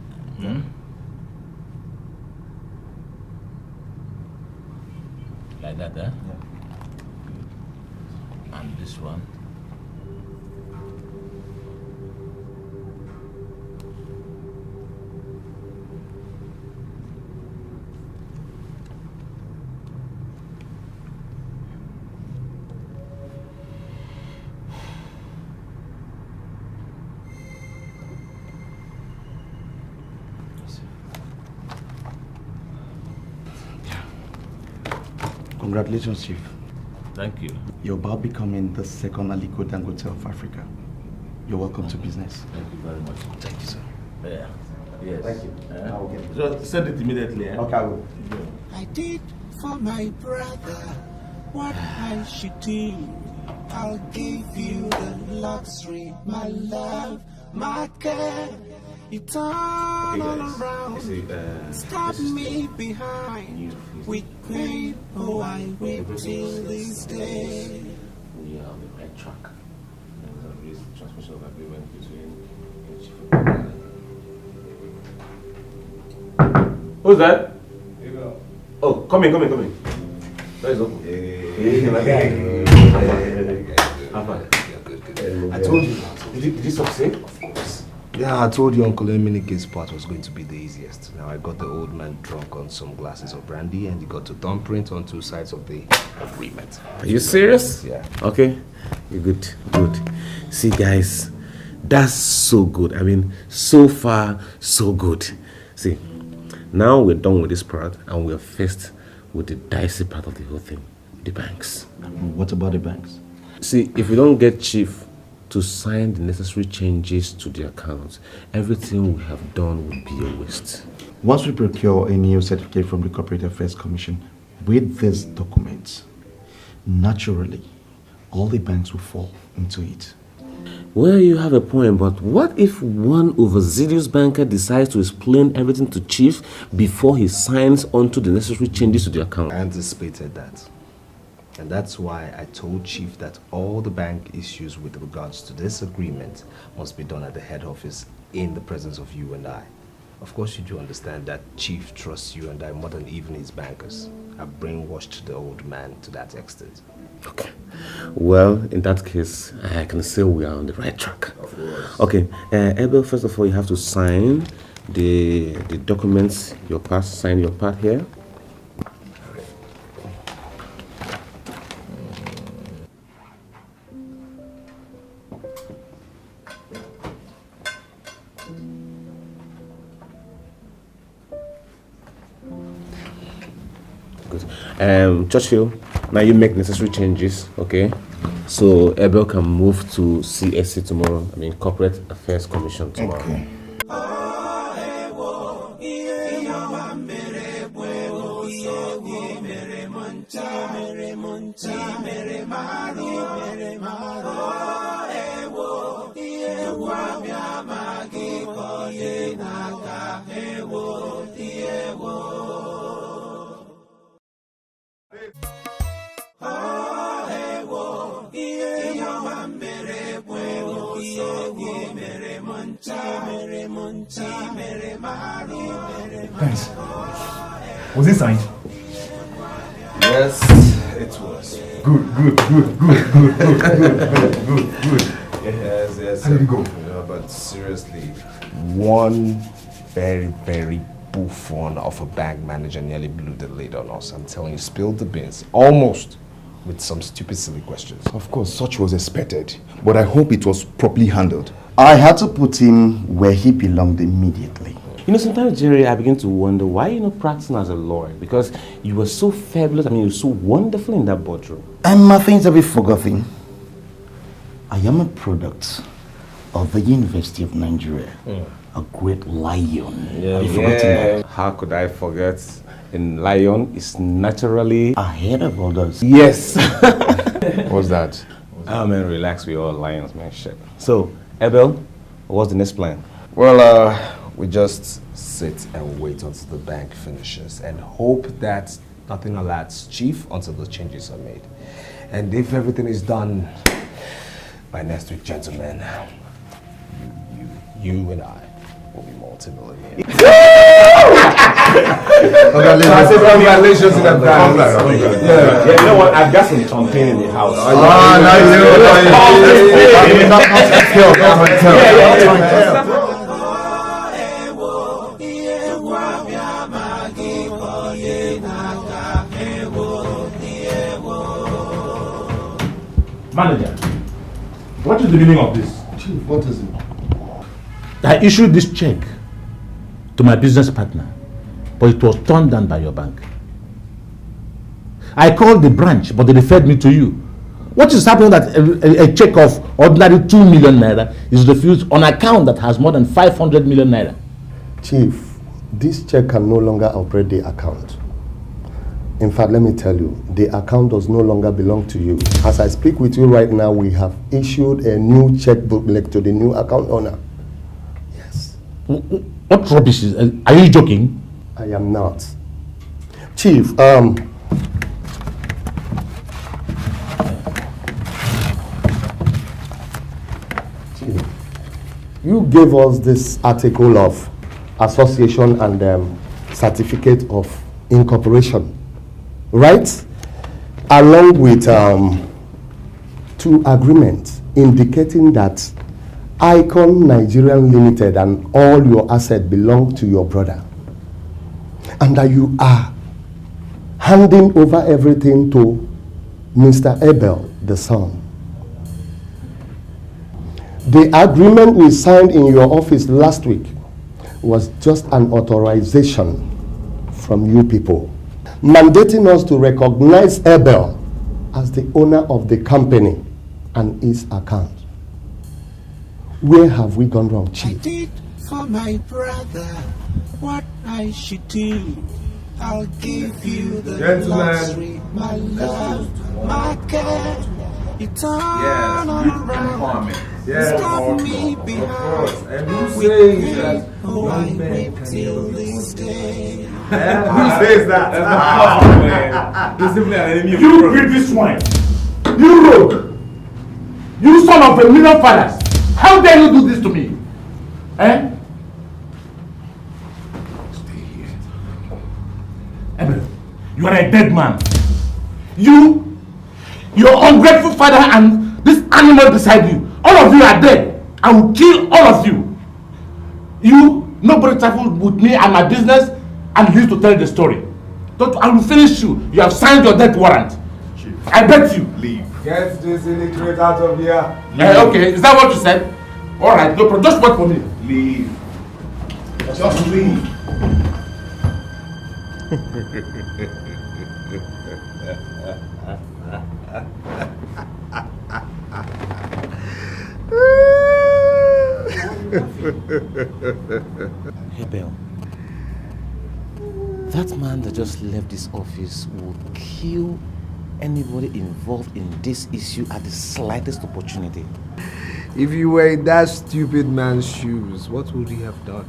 Like that, eh? Yeah. And this one. Congratulations, Chief. Thank you. You're about becoming the second Aliko Dangote of Africa. You're welcome to business. Thank you very much. Thank you, sir. Yeah. Yes. Thank you. I will get it. So send it immediately. Eh? Okay, I will. I did for my brother what I should do. I'll give you the luxury, my love, my care. You turn all around, stab me behind with pain. Oh, I wait till this day. We are on the right track. There is transmission of agreement between Chief Udoka. Who's that? Oh, come in. Where is open? I told you. Did you succeed? Of course. Yeah, I told you Uncle Eminike's part was going to be the easiest. Now I got the old man drunk on some glasses of brandy and he got to thumbprint on 2 sides of the agreement. Are you serious? Yeah. Okay. You're good. See, guys, that's so good. I mean, so far, so good. See, now we're done with this part and we're faced with the dicey part of the whole thing, the banks. What about the banks? See, if we don't get Chief to sign the necessary changes to the accounts, everything we have done will be a waste. Once we procure a new certificate from the Corporate Affairs Commission with these documents, naturally, all the banks will fall into it. Well, you have a point, but what if one overzealous banker decides to explain everything to Chief before he signs onto the necessary changes to the account? I anticipated that. And that's why I told Chief that all the bank issues with regards to this agreement must be done at the head office in the presence of you and I. Of course, you do understand that Chief trusts you and I more than even his bankers. I've brainwashed the old man to that extent. Okay. Well, in that case, I can say we are on the right track. Of course. Okay. Abel, first of all, you have to sign the documents, your part, sign your part here. Good. Churchill, now you make necessary changes, okay? So Abel can move to CSC tomorrow. I mean, Corporate Affairs Commission tomorrow. Okay. Guys, was it signed? Yes, it was. Good. Yes. How did it go? But seriously, one very buffoon of a bank manager nearly blew the lid on us. I'm telling you, spilled the beans. Almost. With some stupid, silly questions. Of course, such was expected. But I hope it was properly handled. I had to put him where he belonged immediately. You know, sometimes, Jerry, I begin to wonder why you're not practicing as a lawyer. Because you were so fabulous. I mean, you were so wonderful in that boardroom. And my things have been forgotten. I am a product of the University of Nigeria. A great lion. Have you forgotten that? How could I forget? In lion is naturally ahead of others. Yes. What's that? Oh man, relax. We all lions, man. Shit. So, Abel, what's the next plan? Well, we just sit and wait until the bank finishes and hope that nothing alerts Chief until the changes are made. And if everything is done by next week, gentlemen, you and I will be multi-millionaires. Congratulations in advance. Yeah, you know what? I've got some champagne in the house. Manager, what is the meaning of this? Chief, what is it? I issued this check to my business partner, but it was turned down by your bank. I called the branch, but they referred me to you. What is happening that a check of ordinary 2 million naira is refused on account that has more than 500 million naira? Chief, this check can no longer operate the account. In fact, let me tell you, the account does no longer belong to you. As I speak with you right now, we have issued a new checkbook to the new account owner. Yes. What rubbish is? Are you joking? I am not. Chief, Chief, you gave us this article of association and certificate of incorporation, right? Along with 2 agreements indicating that Icon Nigerian Limited and all your assets belong to your brother, and that you are handing over everything to Mr. Abel, the son. The agreement we signed in your office last week was just an authorization from you people, mandating us to recognize Abel as the owner of the company and its account. Where have we gone wrong, Chief? I did for my brother what I should do. I'll give you the luxury, my love, my care. You turn around, stop me behind. And who says that? Oh, I wait till this day. Who says that? You greedy swine! You rogue! You son of a million fathers! How dare you do this to me? Eh? Stay here. Abel, you are a dead man. You, your ungrateful father and this animal beside you, all of you are dead. I will kill all of you. You, nobody traveled with me and my business and used to tell the story. I will finish you. You have signed your death warrant. Chief. I bet you. Leave. Get this illiterate out of here. Okay, is that what you said? All right, no problem. Just wait for me. Leave. Just leave. Abel, that man that just left this office will kill anybody involved in this issue at the slightest opportunity. If you were in that stupid man's shoes, what would you have done?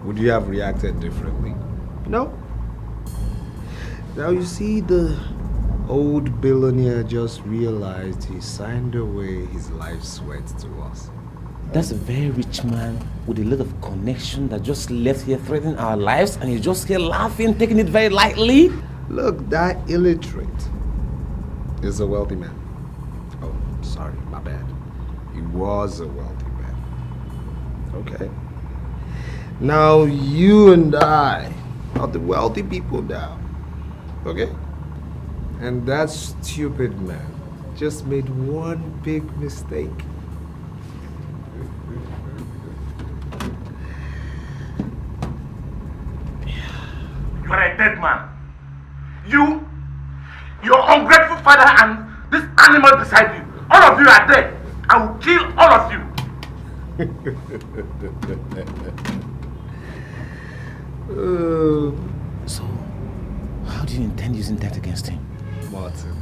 Would you have reacted differently? No. Now you see, the old billionaire just realized he signed away his life's sweat to us. That's a very rich man with a lot of connection that just left here threatening our lives, and you're just here laughing, taking it very lightly. Look, that illiterate is a wealthy man. Oh, sorry, my bad. He was a wealthy man. Okay. Now you and I are the wealthy people now. Okay? And that stupid man just made one big mistake. You are a dead man. You, your ungrateful father, and this animal beside you. All of you are dead. I will kill all of you. So, how do you intend using that against him? Martin,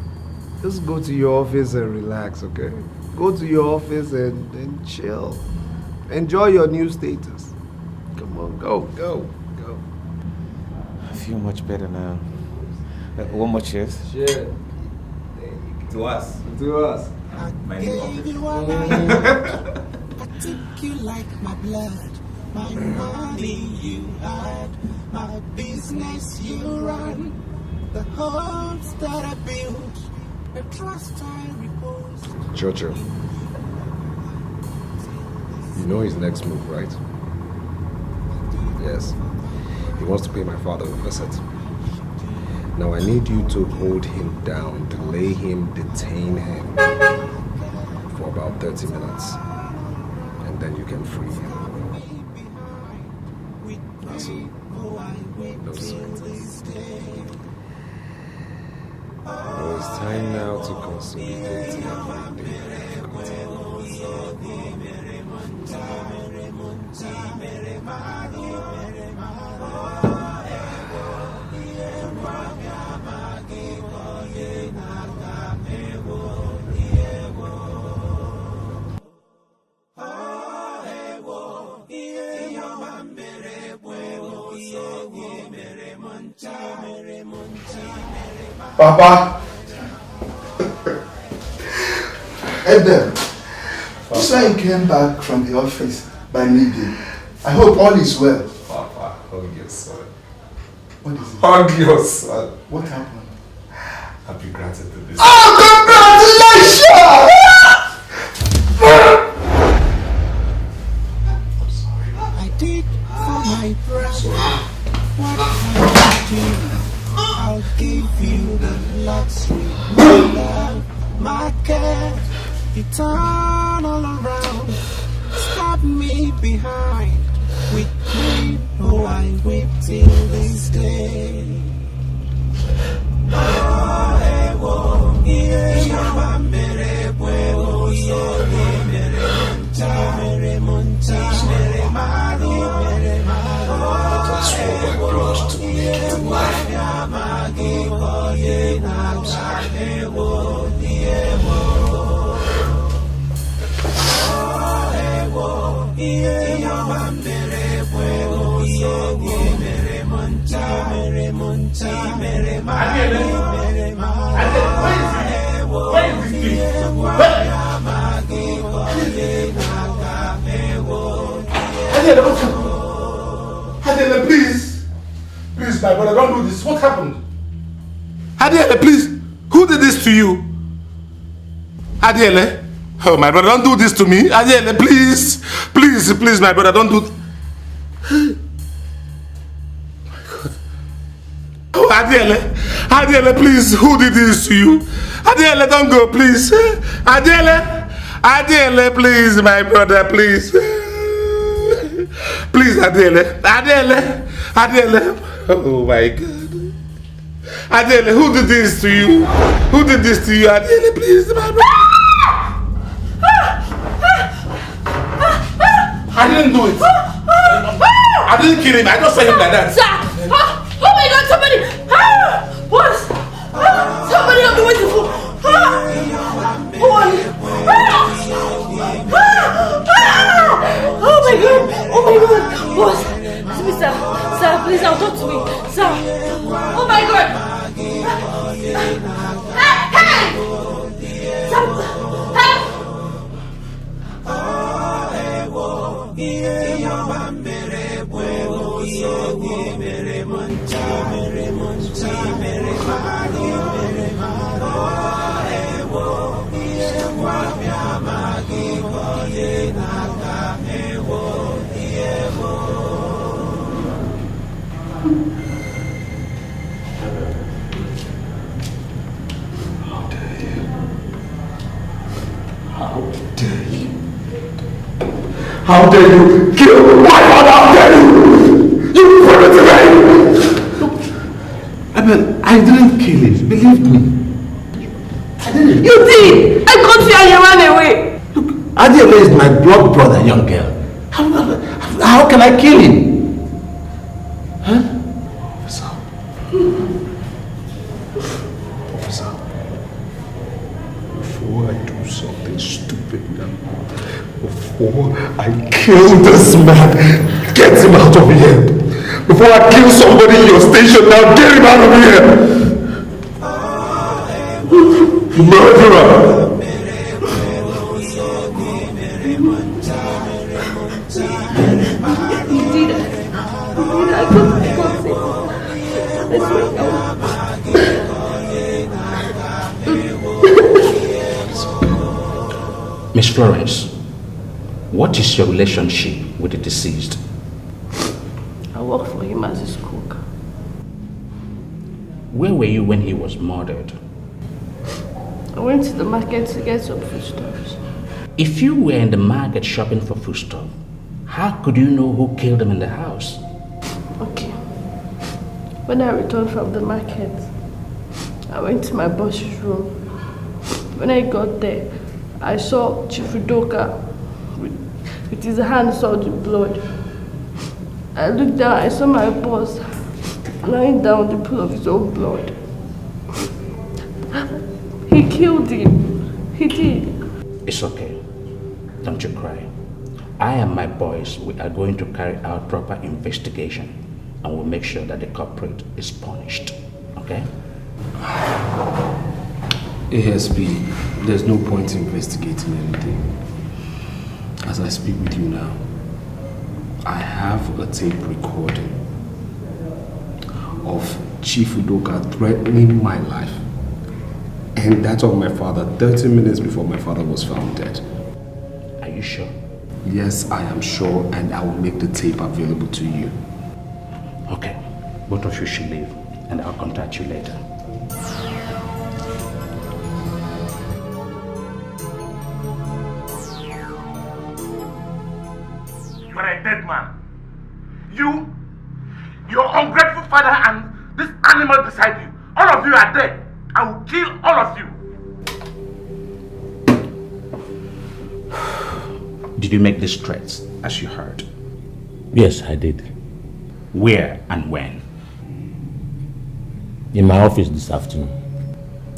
just go to your office and relax, okay? Go to your office and chill. Enjoy your new status. Come on, go. I feel much better now. One more cheers. Cheers. To us. To us. My Gave you all I took you like my blood, my money you had, my business you run, the hopes that I built, the trust I reposed. Jojo, you know his next move, right? Yes. He wants to pay my father a visit. Now I need you to hold him down, delay him, detain him for about 30 minutes. And then you can free him. That's all. No sweat. Well, it's time now to consolidate Papa! Abel, you saw you came back from the office by midday. I hope all is well. Papa, hug your son. What is it? Hug your son. What happened? I've been granted to this. Oh, congratulations! I did for my brother what I do. I'll give you the luxury, my love, my care. You turn all around, stab me behind with pain. Oh, I weep till this day. Oh, hey, whoa, yeah, yeah, mere puedo, yeah, mere monta, mere mari, mere mari. I swore by blood to make you life. Adele, please, my brother, don't do this. What happened? Adele, please, who did this to you? Adele, oh my brother, don't do this to me. Adele, please, my brother, don't do. My God. Oh, Adele, please, who did this to you? Adele, don't go, please. Adele, please, my brother, please. Please, Adele. Oh my God. Adele, who did this to you? Who did this to you? Adele, please, my brother. I didn't do it. I didn't kill him. I just saw him like that. Sir! Oh my God! Somebody! What? Somebody on the way to food. Oh my God! Oh my God! What? Sir, please, I'll talk to me. Sir! Oh my God! Hey! Sir! Help! How dare you kill my father? How dare you? You primitive! Abel, I didn't kill him. Believe me. I didn't. You did! I got you and you ran away! Look, Abel is my blood brother, young girl. How can I kill him? Huh? Officer, before I do something stupid now, before I kill this man, get him out of here. Before I kill somebody in your station now, get him out of here. Murderer! Miss Florence, what is your relationship with the deceased? I work for him as his cook. Where were you when he was murdered? I went to the market to get some foodstuffs. If you were in the market shopping for foodstuff, how could you know who killed him in the house? Okay. When I returned from the market, I went to my boss's room. When I got there, I saw Chief Udoka with his hands soiled with blood. I looked down, I saw my boss lying down in the pool of his own blood. He killed him. He did. It's okay. Don't you cry. I and my boys, we are going to carry out proper investigation and we'll make sure that the culprit is punished. Okay? ASP, there's no point investigating anything. As I speak with you now, I have a tape recording of Chief Udoka threatening my life and that of my father 30 minutes before my father was found dead. Are you sure? Yes, I am sure, and I will make the tape available to you. Okay, both of you should leave and I'll contact you later. You are a dead man. You, your ungrateful father, and this animal beside you. All of you are dead. I will kill all of you. Did you make these threats as you heard? Yes, I did. Where and when? In my office this afternoon.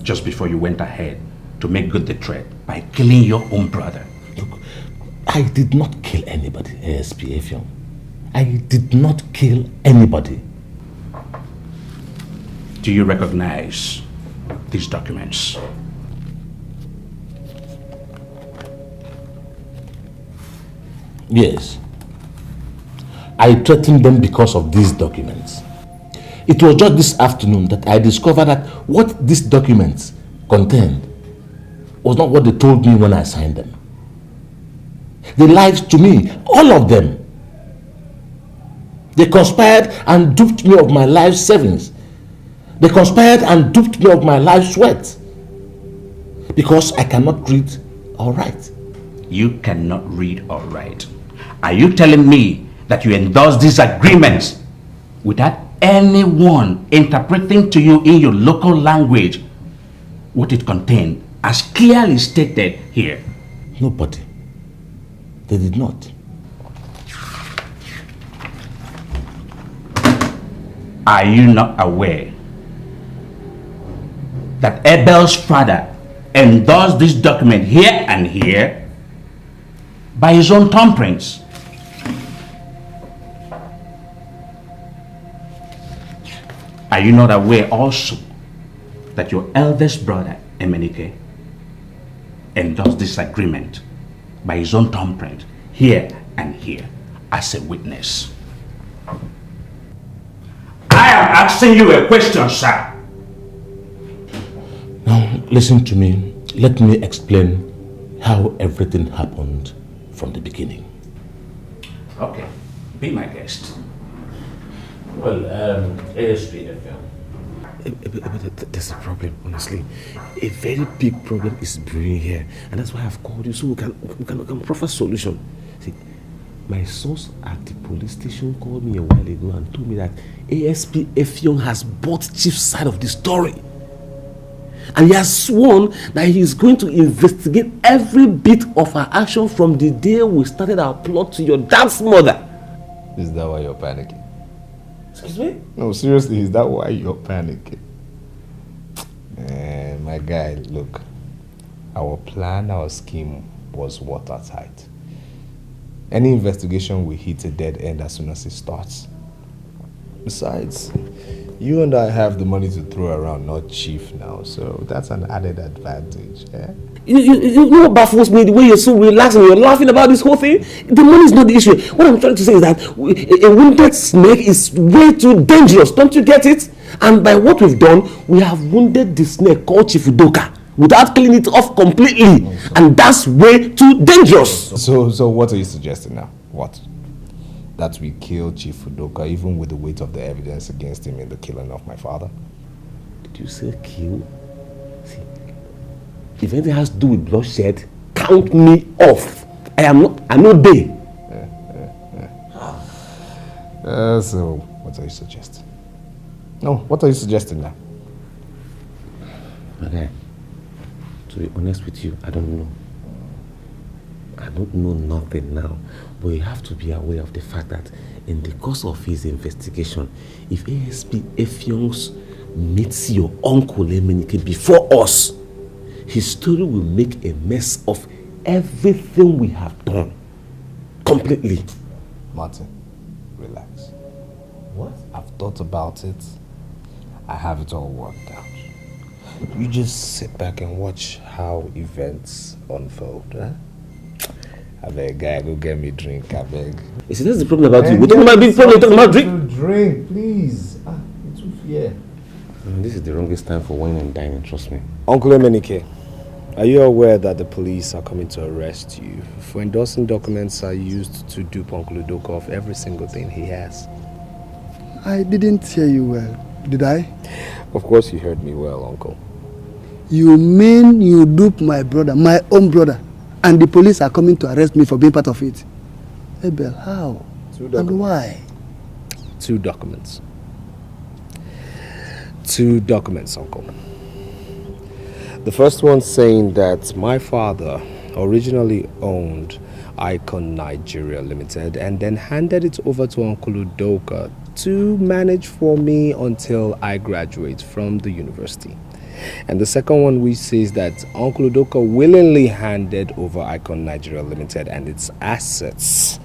Just before you went ahead to make good the threat by killing your own brother. Look, I did not kill anybody, ASP Effiong. I did not kill anybody. Do you recognize these documents? Yes. I threatened them because of these documents. It was just this afternoon that I discovered that what these documents contained was not what they told me when I signed them. They lied to me, all of them. They conspired and duped me of my life savings. They conspired and duped me of my life sweat. Because I cannot read or write. You cannot read or write. Are you telling me that you endorse these agreements without anyone interpreting to you in your local language what it contained as clearly stated here? Nobody. They did not. Are you not aware that Abel's father endorsed this document here and here by his own thumbprints? Are you not aware also that your eldest brother, Emenike, endorsed this agreement by his own thumbprint here and here as a witness? I am asking you a question, sir. Now, listen to me. Let me explain how everything happened from the beginning. Okay, be my guest. Well, ASP FM. There's a problem, honestly. A very big problem is brewing here, and that's why I've called you so we can proffer solution. See, my source at the police station called me a while ago and told me that ASP Effiong has bought Chief's side of the story. And he has sworn that he is going to investigate every bit of our action from the day we started our plot to your dad's mother. Is that why you're panicking? Excuse me? No, seriously, is that why you're panicking? My guy, look. Our plan, our scheme was watertight. Any investigation will hit a dead end as soon as it starts. Besides, you and I have the money to throw around, not Chief now, so that's an added advantage, eh? You know what baffles me? The way you're so relaxed and you're laughing about this whole thing? The money is not the issue. What I'm trying to say is that a wounded snake is way too dangerous. Don't you get it? And by what we've done, we have wounded the snake called Chief Udoka without killing it off completely. And that's way too dangerous. So what are you suggesting now? What? That we kill Chief Udoka even with the weight of the evidence against him in the killing of my father? Did you say kill? See, if anything has to do with bloodshed, count me off. I'm not there. So, what are you suggesting? No, what are you suggesting now? Okay. To be honest with you, I don't know. I don't know nothing now. But you have to be aware of the fact that in the course of his investigation, if ASP Effiong meets your uncle Emenike before us, his story will make a mess of everything we have done. Completely. Martin, relax. What? I've thought about it. I have it all worked out. You just sit back and watch how events unfold, huh? I beg, guy, go get me a drink, I beg. You see, that's the problem about you. We're talking about big problem, you're talking about drink. Drink, please. It's too fair. This is the wrongest time for wine and dining, trust me. Uncle Emenike, are you aware that the police are coming to arrest you for endorsing documents are used to dupe Uncle Udoka of every single thing he has? I didn't hear you well, did I? Of course you heard me well, Uncle. You mean you dupe my brother, my own brother, and the police are coming to arrest me for being part of it? Abel, how? And why? 2 documents. 2 documents, Uncle. The first one saying that my father originally owned Icon Nigeria Limited and then handed it over to Uncle Udoka to manage for me until I graduate from the university. And the second one which says that Uncle Udoka willingly handed over Icon Nigeria Limited and its assets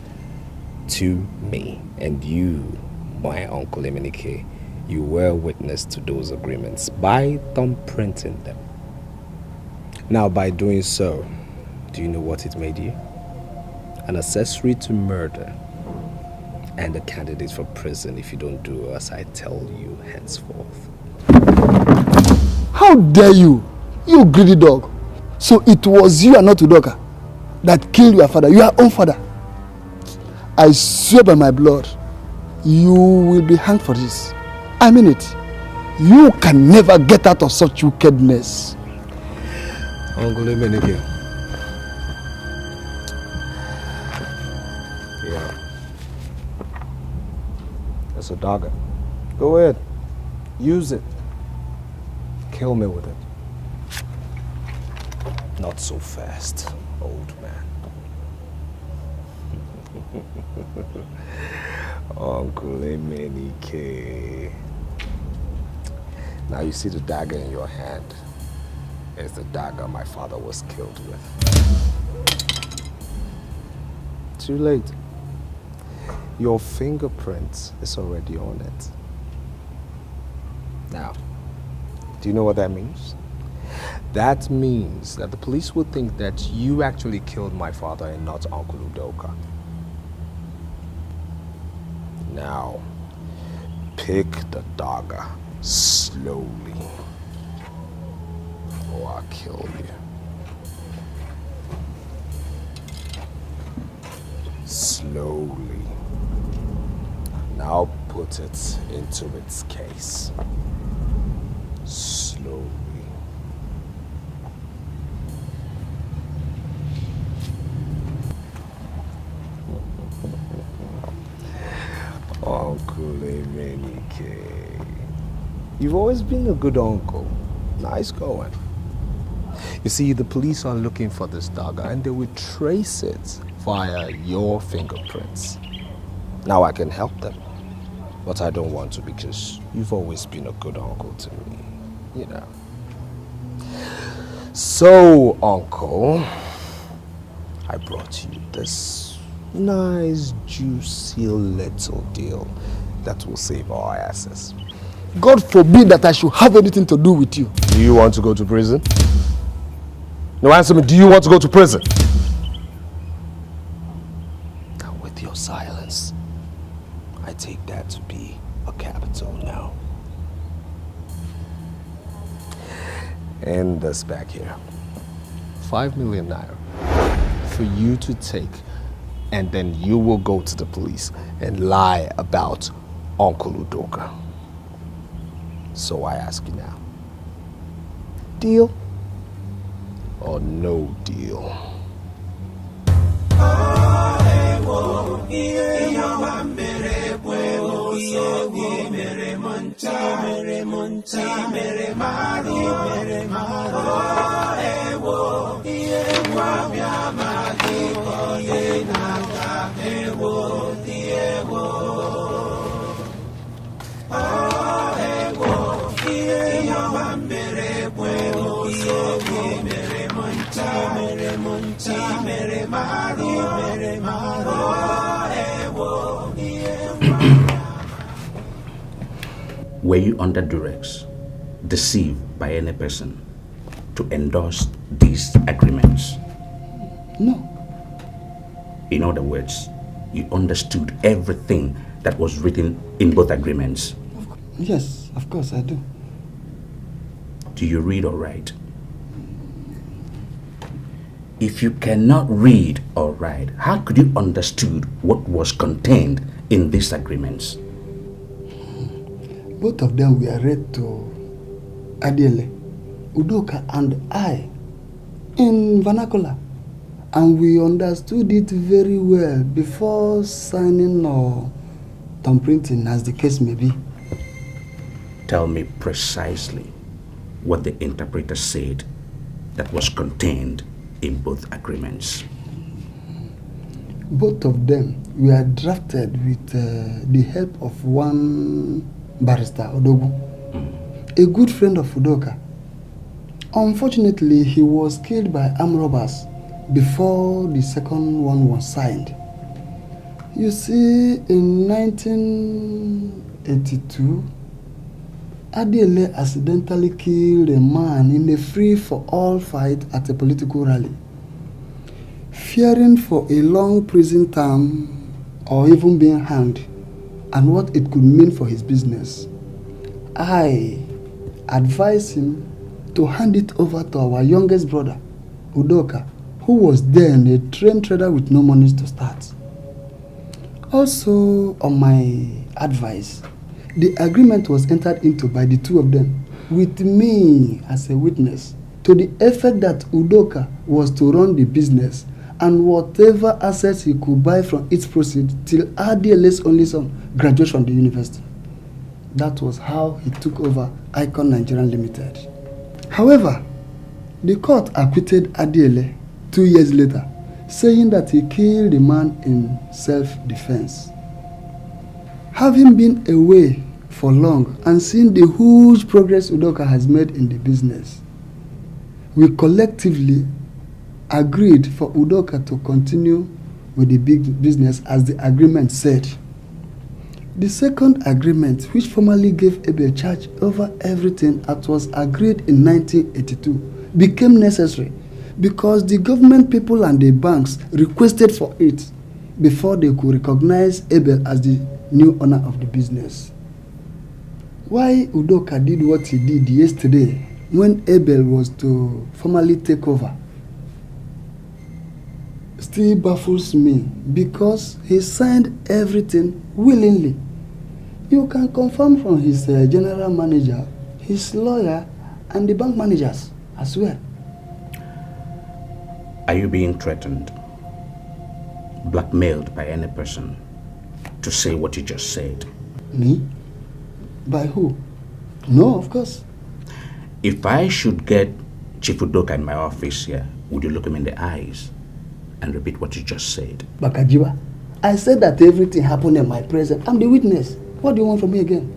to me. And you, my Uncle Emenike, you were witness to those agreements by thumbprinting them. Now, by doing so, do you know what it made you? An accessory to murder and a candidate for prison if you don't do as I tell you henceforth. How dare you, you greedy dog? So it was you and not Udoka that killed your father, your own father. I swear by my blood, you will be hanged for this. I mean it. You can never get out of such wickedness. Uncle Emenike. Yeah. That's a dagger. Go ahead. Use it. Kill me with it. Not so fast, old man. Uncle Emenike. Now you see the dagger in your hand. It's the dagger my father was killed with. Too late. Your fingerprint is already on it. Now, do you know what that means? That means that the police would think that you actually killed my father and not Uncle Udoka. Now, pick the dagger slowly, or I'll kill you. Slowly. Now put it into its case. Slowly. Uncle Emenike. You've always been a good uncle. Nice going. You see, the police are looking for this dagger and they will trace it via your fingerprints. Now I can help them, but I don't want to because you've always been a good uncle to me, you know. So, uncle, I brought you this nice, juicy little deal that will save our asses. God forbid that I should have anything to do with you. Do you want to go to prison? No, answer me, do you want to go to prison? Now with your silence, I take that to be a capital now. And this back here, 5 million naira for you to take, and then you will go to the police and lie about Uncle Udoka. So I ask you now, deal or no deal? Were you under duress, deceived by any person to endorse these agreements? No. In other words, you understood everything that was written in both agreements? Yes, of course I do. Do you read or write? If you cannot read or write, how could you understood what was contained in these agreements? Both of them were read to Adiele, Udoka and I in vernacular, and we understood it very well before signing or thumbprinting, as the case may be. Tell me precisely what the interpreter said that was contained in both agreements. Both of them were drafted with the help of one barrister, Odogwu, a good friend of Udoka. Unfortunately, he was killed by armed robbers before the second one was signed. You see, in 1982, Adiele accidentally killed a man in a free-for-all fight at a political rally. Fearing for a long prison term or even being hanged and what it could mean for his business, I advised him to hand it over to our youngest brother, Udoka, who was then a train trader with no money to start. Also, on my advice, the agreement was entered into by the two of them, with me as a witness, to the effect that Udoka was to run the business and whatever assets he could buy from its proceeds till Adiele's only son graduates from the university. That was how he took over Icon Nigerian Limited. However, the court acquitted Adiele 2 years later, saying that he killed the man in self-defense. Having been away for long and seen the huge progress Udoka has made in the business. We collectively agreed for Udoka to continue with the big business as the agreement said. The second agreement, which formally gave Abel charge over everything that was agreed in 1982, became necessary because the government people and the banks requested for it before they could recognize Abel as the new owner of the business. Why Udoka did what he did yesterday when Abel was to formally take over still baffles me because he signed everything willingly. You can confirm from his general manager, his lawyer, and the bank managers as well. Are you being threatened, blackmailed by any person to say what you just said? Me? By who? No, of course. If I should get Chief Udoka in my office here, would you look him in the eyes and repeat what you just said? Bakajiba, I said that everything happened in my presence. I'm the witness. What do you want from me again?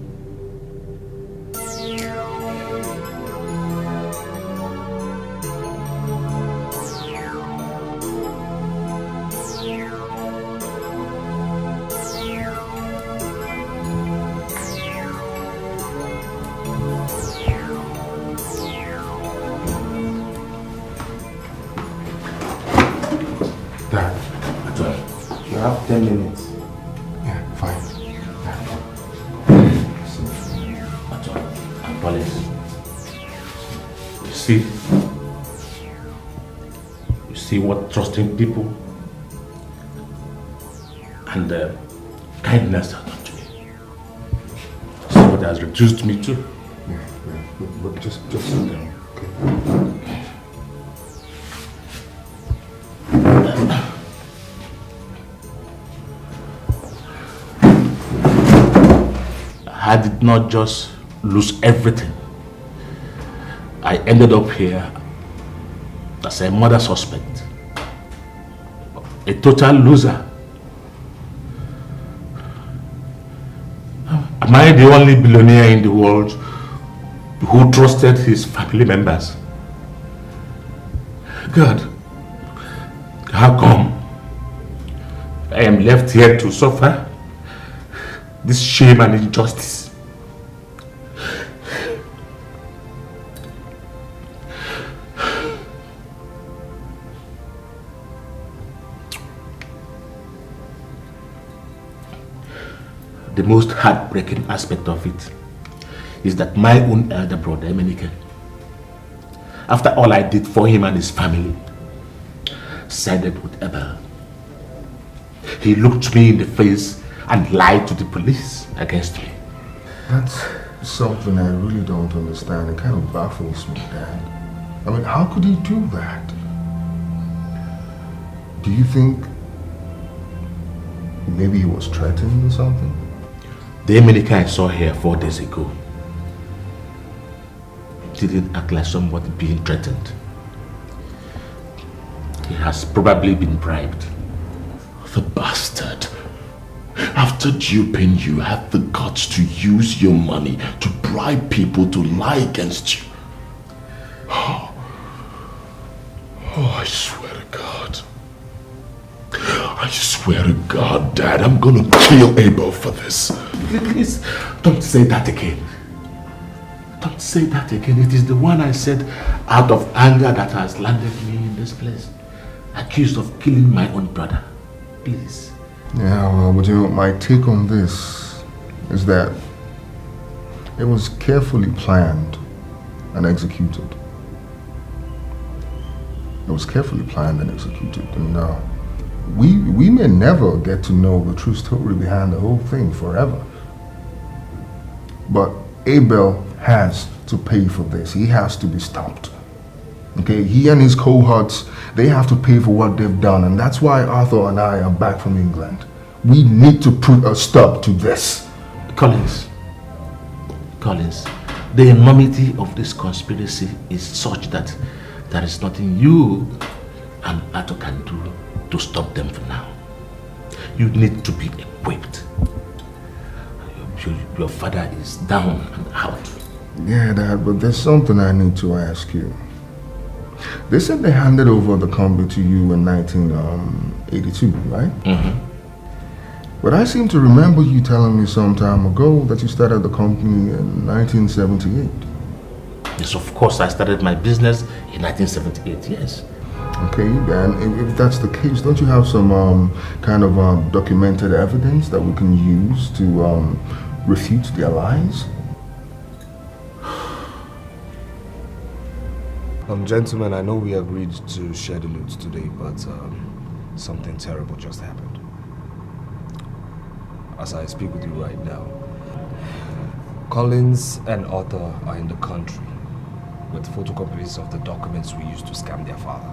Dad, you have 10 minutes. Yeah, fine. You see what trusting people and kindness has done to me. See what has reduced me to. But just sit down, okay? I did not just lose everything. I ended up here as a murder suspect, a total loser. Am I the only billionaire in the world who trusted his family members? God, how come I am left here to suffer this shame and injustice? The most heartbreaking aspect of it is that my own elder brother, Emenike, after all I did for him and his family, sided with Abel. He looked me in the face and lied to the police against me. That's something I really don't understand. It kind of baffles me, Dad. I mean, how could he do that? Do you think maybe he was threatened or something? The Emenike I saw here 4 days ago didn't act like somebody being threatened. He has probably been bribed. The bastard. After duping you, had the guts to use your money to bribe people to lie against you. Oh, I swear to God. I swear to God, Dad, I'm gonna kill Abel for this. Please, don't say that again. Don't say that again. It is the one I said out of anger that has landed me in this place. Accused of killing my own brother. Please. Yeah, well, but you know, my take on this is that it was carefully planned and executed. It was carefully planned and executed. And we may never get to know the true story behind the whole thing forever. But Abel has to pay for this. He has to be stopped. Okay, he and his cohorts, they have to pay for what they've done, and that's why Arthur and I are back from England. We need to put a stop to this. Collins, the enormity of this conspiracy is such that there is nothing you and Arthur can do to stop them for now. You need to be equipped. your father is down and out. Yeah, Dad, but there's something I need to ask you. They said they handed over the company to you in 1982, right? Mm-hmm. But I seem to remember you telling me some time ago that you started the company in 1978. Yes, of course, I started my business in 1978, yes. Okay, and if that's the case, don't you have some kind of documented evidence that we can use to refute their lies? Gentlemen, I know we agreed to share the loot today, but something terrible just happened. As I speak with you right now, Collins and Arthur are in the country with photocopies of the documents we used to scam their father.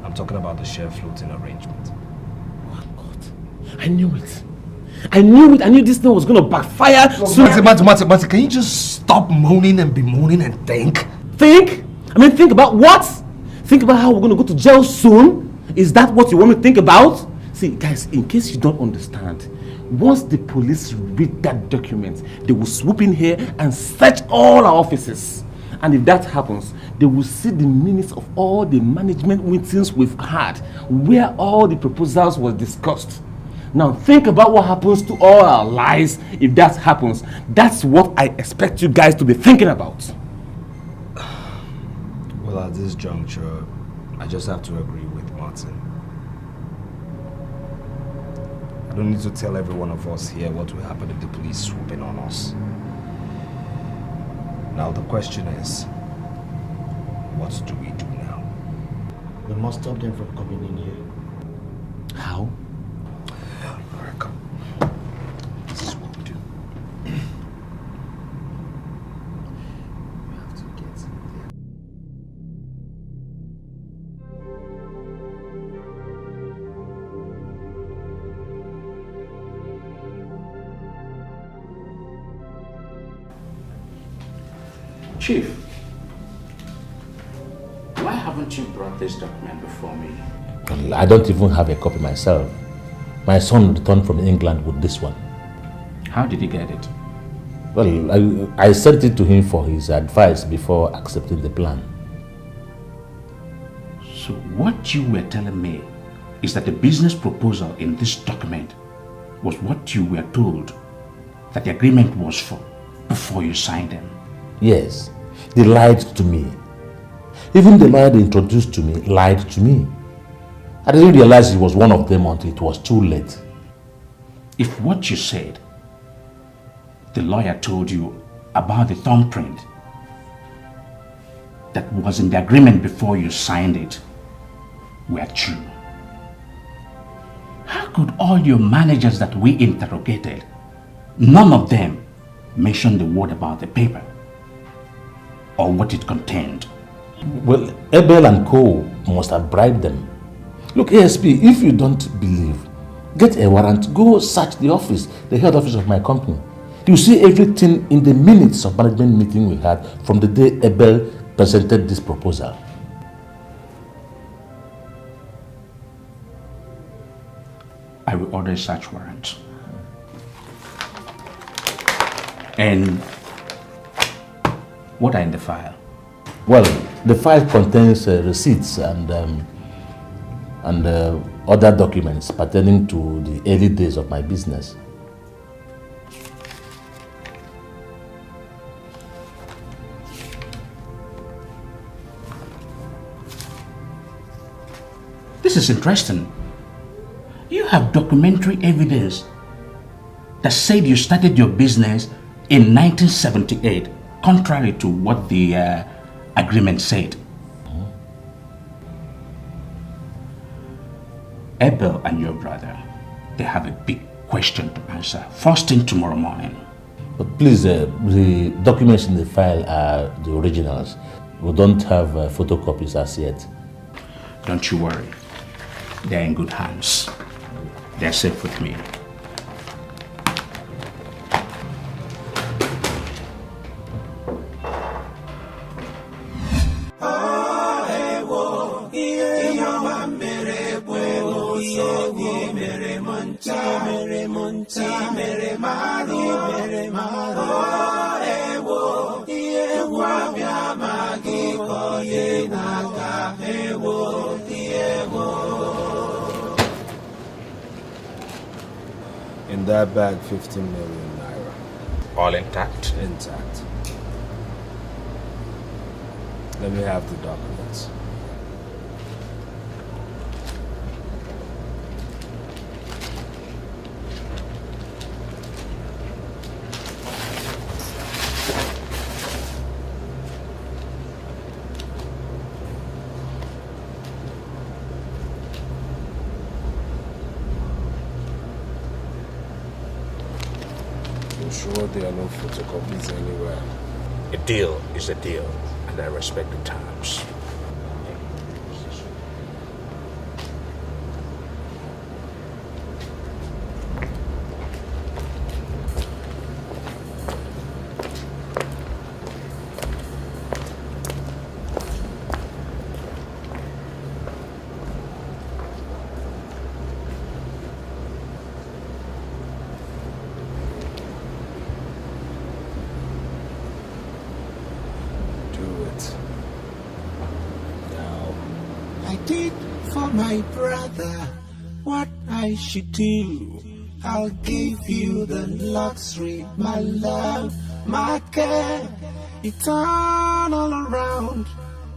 I'm talking about the share floating arrangement. Oh God, I knew it. I knew this thing was going to backfire. Mati, can you just stop moaning and bemoaning and think? Think? I mean, think about what? Think about how we're going to go to jail soon? Is that what you want me to think about? See, guys, in case you don't understand, once the police read that document, they will swoop in here and search all our offices. And if that happens, they will see the minutes of all the management meetings we've had, where all the proposals were discussed. Now think about what happens to all our lies if that happens. That's what I expect you guys to be thinking about. Well, at this juncture, I just have to agree with Martin. I don't need to tell every one of us here what will happen if the police swoop in on us. Now the question is, what do we do now? We must stop them from coming in here. How? Alright, come. This is what we do. We have to get there. Chief, why haven't you brought this document before me? Well, I don't even have a copy myself. My son returned from England with this one. How did he get it? Well, I sent it to him for his advice before accepting the plan. So what you were telling me is that the business proposal in this document was what you were told that the agreement was for before you signed them? Yes, they lied to me. Even the man they introduced to me lied to me. I didn't realize he was one of them until it was too late. If what you said, the lawyer told you about the thumbprint that was in the agreement before you signed it were true, how could all your managers that we interrogated, none of them mention the word about the paper or what it contained? Well, Abel and Co. must have bribed them. Look, ASP, if you don't believe, get a warrant, go search the office, the head office of my company. You see everything in the minutes of management meeting we had from the day Abel presented this proposal. I will order a search warrant. And what are in the file? Well, the file contains receipts and other documents pertaining to the early days of my business. This is interesting. You have documentary evidence that said you started your business in 1978, contrary to what the agreement said. Abel and your brother, they have a big question to answer first thing tomorrow morning. But please, the documents in the file are the originals. We don't have photocopies as yet. Don't you worry. They're in good hands. They're safe with me. Mere mere munta mere maru mere maru ewo ewo abia magi koye naga ewo ewo. In that bag, 15 million naira. All intact? Intact. Let me have the documents. Sure there are no photocopies anywhere. A deal is a deal, and I respect the terms. My brother, what I should do, I'll give you the luxury, my love, my care. You turn all around,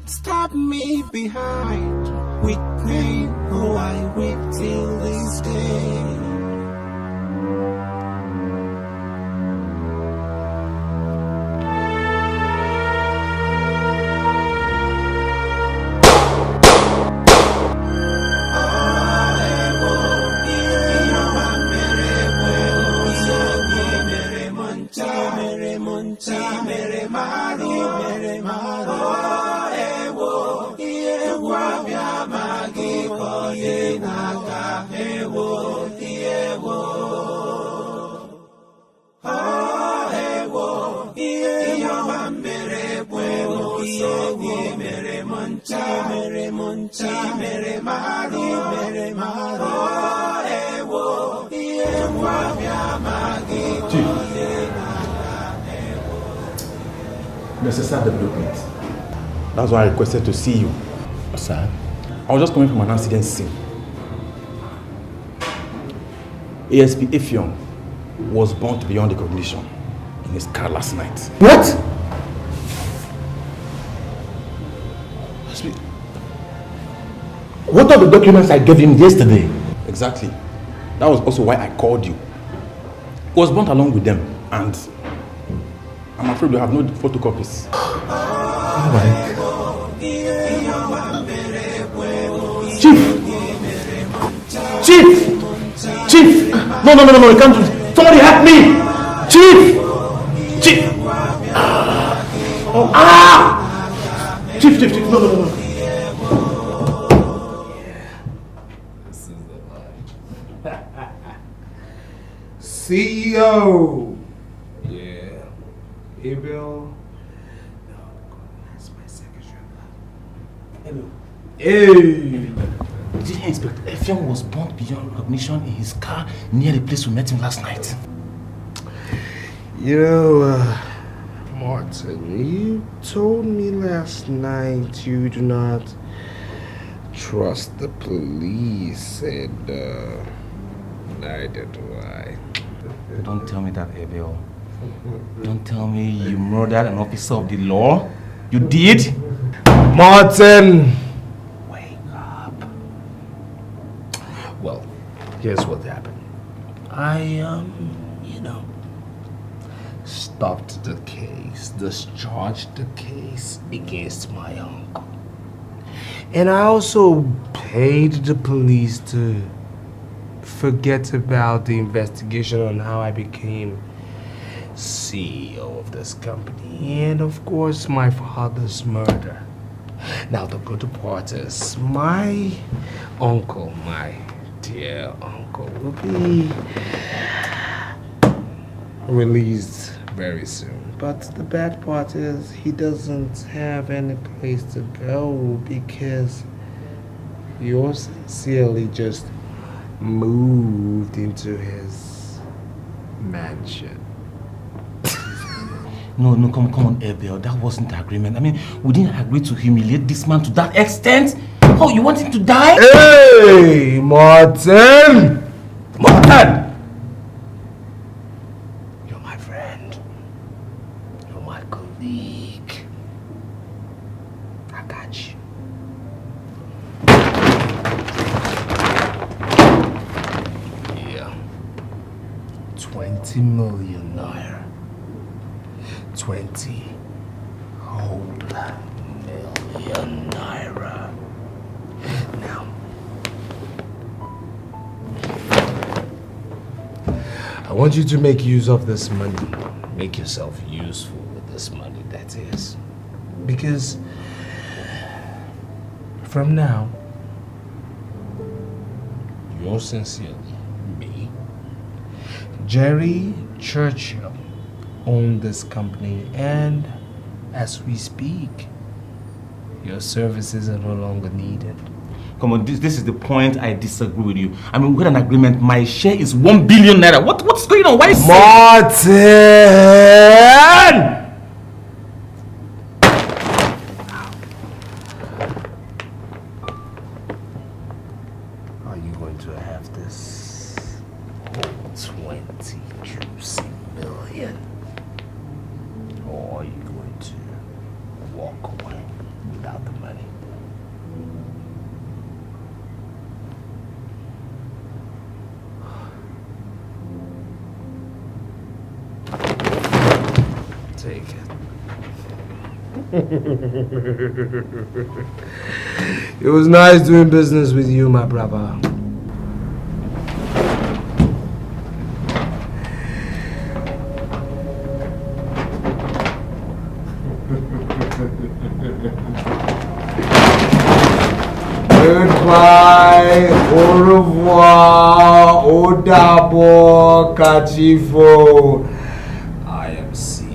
stab me behind with pain. Oh, I weep till this day. Necessary development. That's why I requested to see you. Sir? I was just coming from an accident scene. ASP Effiong was burnt beyond recognition in his car last night. What? What are the documents I gave him yesterday? Exactly. That was also why I called you. He was burnt along with them, and I'm afraid we have no photocopies. Chief! Chief! No, you can't do this. Somebody help me! Chief! Chief! Chief, no. CEO! Yeah. Abel. That's my secretary. Abel. Hey! Did you hear Inspector Effiong was burnt beyond recognition in his car near the place we met him last night? You know, Martin, you told me last night you do not trust the police, and neither do I. Don't tell me that, Abel. Don't tell me you murdered an officer of the law. You did? Martin! Wake up. Well, here's what happened. I, stopped the case, discharged the case against my uncle. And I also paid the police to forget about the investigation on how I became CEO of this company, and of course my father's murder. Now the good part is my uncle, my dear uncle, will be released very soon. But the bad part is he doesn't have any place to go because yours sincerely just moved into his mansion. No, come on, Abel. That wasn't the agreement. I mean, we didn't agree to humiliate this man to that extent. Oh, you want him to die? Hey, Martin! Martin! You're my friend. You're my colleague. I got you. Yeah. 20 million naira. 20 whole million naira. Now, I want you to make use of this money. Make yourself useful with this money, that is. Because from now, yours sincerely, me, Jerry Churchill, own this company, and as we speak, your services are no longer needed. Come on, this is the point I disagree with you. I mean, we had an agreement. My share is 1 billion naira. What's going on? Why is Martin? Are you going to have this whole 20 juicy million? Or are you going to walk away without the money? Take it. It was nice doing business with you, my brother. Goodbye, au revoir, au d'abord, Kachifo. I am CEO.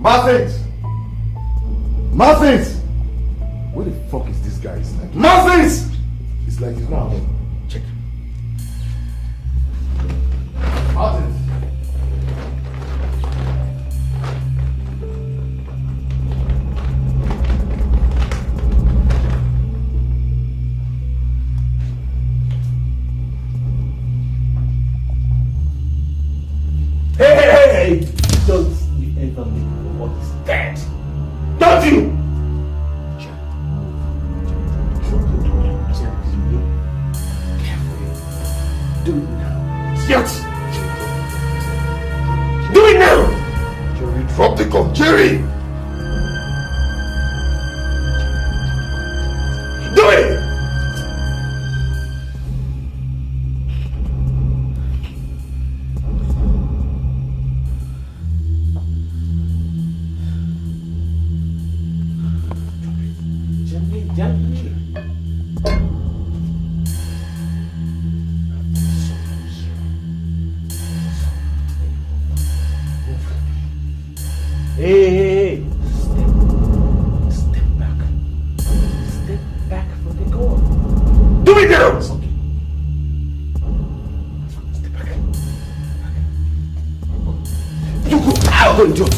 Muffins! Muffins! Where the fuck is this guy? It's like Muffins! It's like he's now. Check. Muffins! Hey! Don't you ever make what is dead! Don't you! Do it now. Yes! Do it now! Jerry, drop the gun, Jerry! Do it! Hey! Step back. Step back from the gun. Do it now! Okay. Step back. You go out and do it.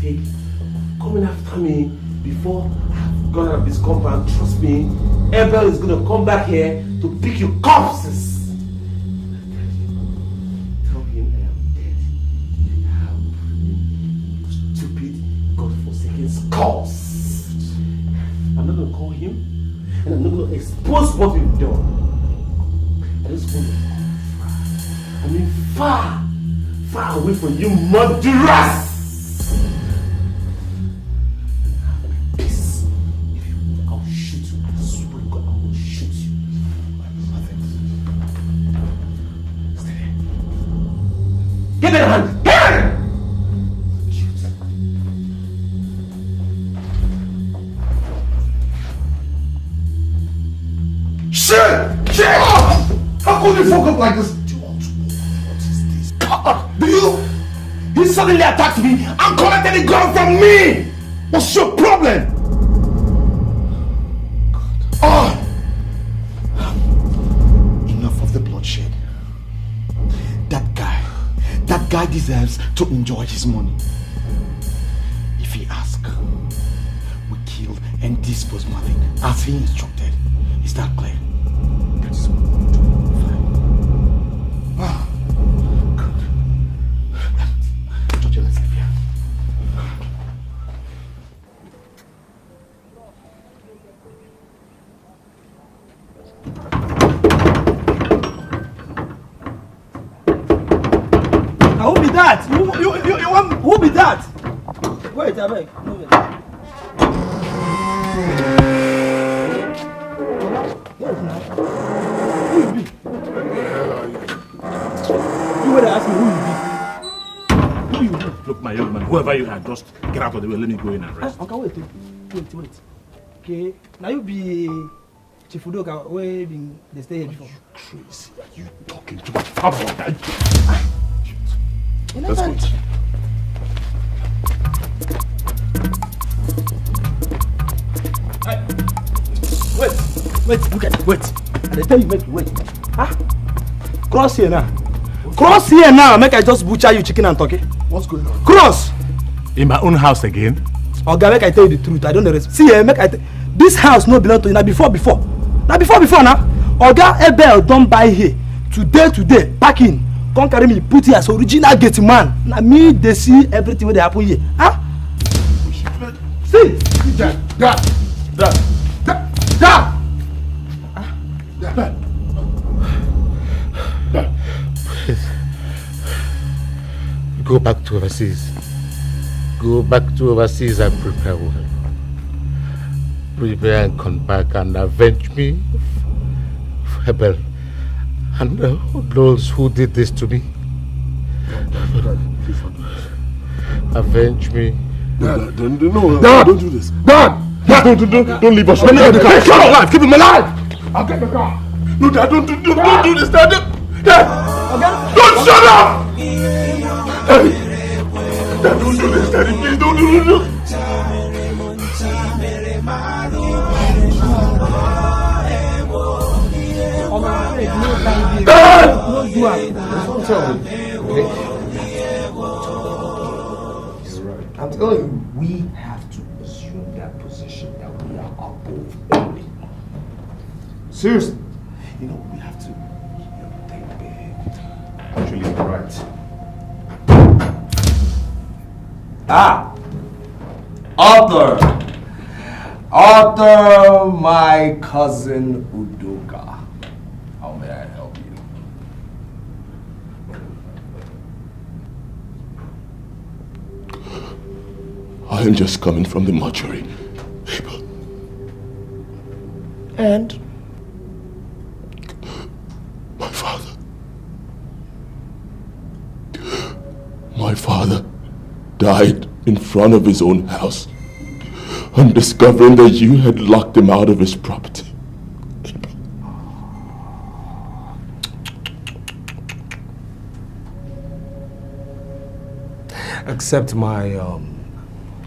mistake coming after me before I've gone out of this compound. Trust me, Abel is going to come back here to pick your corpses. Tell him I am dead. I have stupid, godforsaken skulls. I'm not going to call him, and I'm not going to expose what we've done. I just want to go far, far away from you, murderers! Peace. If you move, I'll shoot you. I swear to God, I will shoot you. Stay there. Get that hand! Get it! Shit! Shit! How could you fuck up like this? Do you? He suddenly attacked me and collected the gun from me! What's your problem? Oh! Enough of the bloodshed. That guy deserves to enjoy his money. If he asks, we kill and dispose Marvin as he instructed. Is that clear? That's so good. Fine. Ah. Let's leave here. Who be that? You want? Who be that? Wait, I beg. Move it. Who you be? You would ask me who you be. Look, my young man, whoever you are, just get out of the way. Let me go in and rest. Okay, wait. Okay, now you be Chief Udoka, where they stay here before. Crazy, are you talking to my father? Let's go. Wait, look at it, wait. I tell you, wait. Huh? Cross here now. Cross here now, make I just butcher you chicken and turkey. What's going on? Cross! In my own house again? Okay, make I tell you the truth. I don't know. See here, this house no belong to you. Now before. Now Oga Abel don't buy here. Today, pack in. Come carry me, put here as original gate man. Now me, they see everything what they happen here. Huh? See? Dad. Go back to overseas. Go back to overseas and prepare well. Prepare and come back and avenge me for Abel and those who did this to me. Avenge me. Dad, don't do this. Dad! Don't leave us. Let me get the car. Shut up, alive. Keep him alive. I'll get the car. No, Dad, don't do this, Dad. Dad! Don't shut up! Hey! Dad, don't do this, Daddy. Please don't do this. Dad! Don't tell me. Okay? I'm telling you, we have to assume that position that we are above only. Seriously. You know, we have to think big. Actually, you're right. Arthur, my cousin Udoka. How may I help you? I am just coming from the mortuary, Abel. And my father died in front of his own house on discovering that you had locked him out of his property. Accept my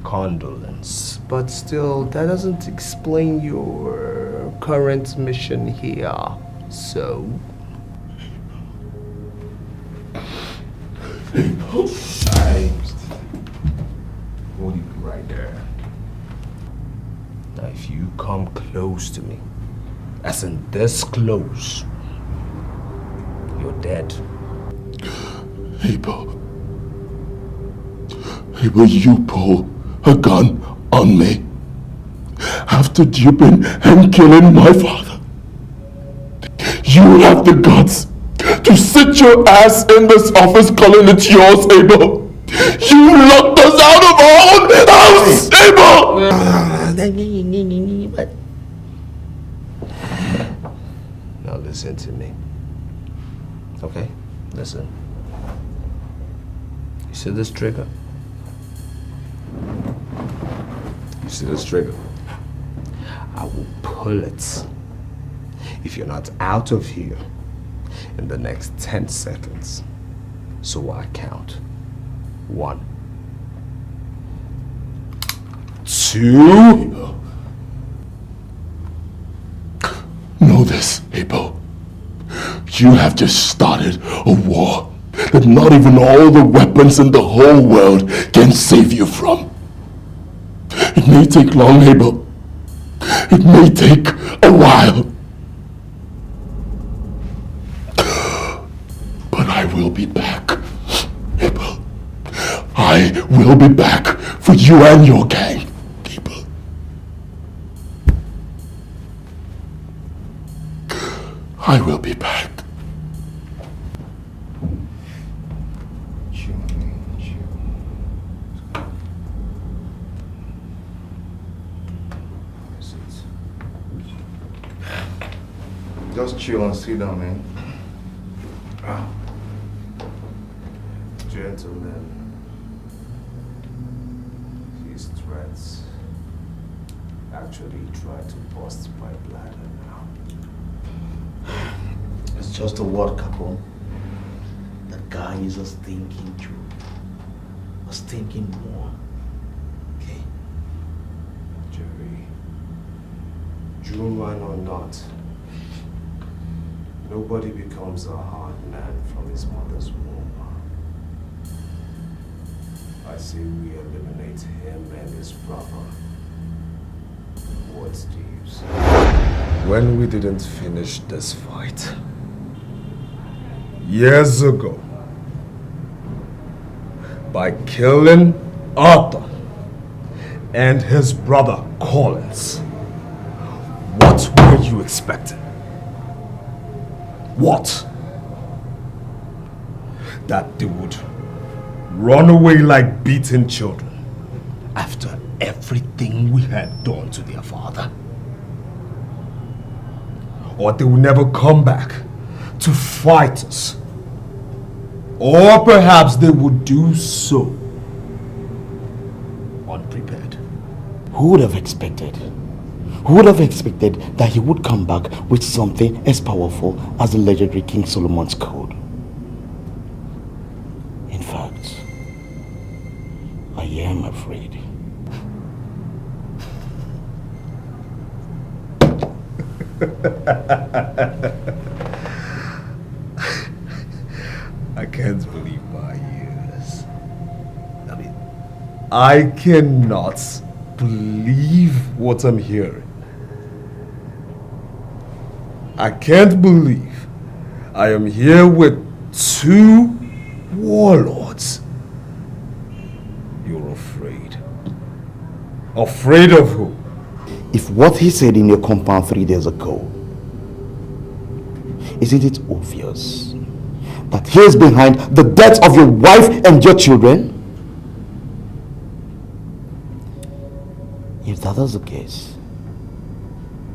condolence, but still that doesn't explain your current mission here. So Hold it right there. Now if you come close to me, as in this close, you're dead. Abel, you pull a gun on me after duping and killing my father. You have the guts to sit your ass in this office calling it yours, Abel. You locked us out of our own house, Abel! Now listen to me. Okay? Listen. You see this trigger? You see this trigger? I will pull it if you're not out of here in the next 10 seconds. So I count. 1, 2. Know this, Abel. You have just started a war that not even all the weapons in the whole world can save you from. It may take long, Abel. It may take a while. But I will be back, Abel. I will be back for you and your gang, Abel. I will be back. Just chill and sit down, man. Gentlemen, his threats actually try to bust my bladder now. It's just a word, Capone. The guy is a stinking Jew. A stinking more. Okay? Jerry, Jew man or not, nobody becomes a hard man from his mother's womb. I say we eliminate him and his brother. What's the use? When we didn't finish this fight, years ago, by killing Arthur and his brother Collins, what were you expecting? What? That they would run away like beaten children after everything we had done to their father? Or they will never come back to fight us? Or perhaps they would do so unprepared? Who would have expected? Who would have expected that he would come back with something as powerful as the legendary King Solomon's Code? In fact, I am afraid. I can't believe my ears. I cannot believe what I'm hearing. I can't believe I am here with 2 warlords. You're afraid. Afraid of who? If what he said in your compound 3 days ago, isn't it obvious that he is behind the death of your wife and your children? If that is the case,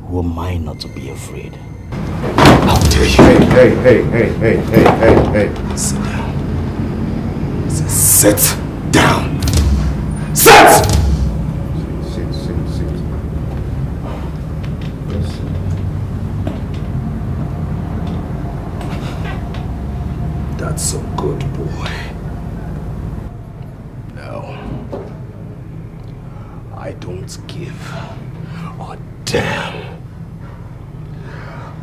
who am I not to be afraid? How dare you? Hey. Sit down. Sit down. Sit! Sit. Listen. That's a good boy. No. I don't give a damn.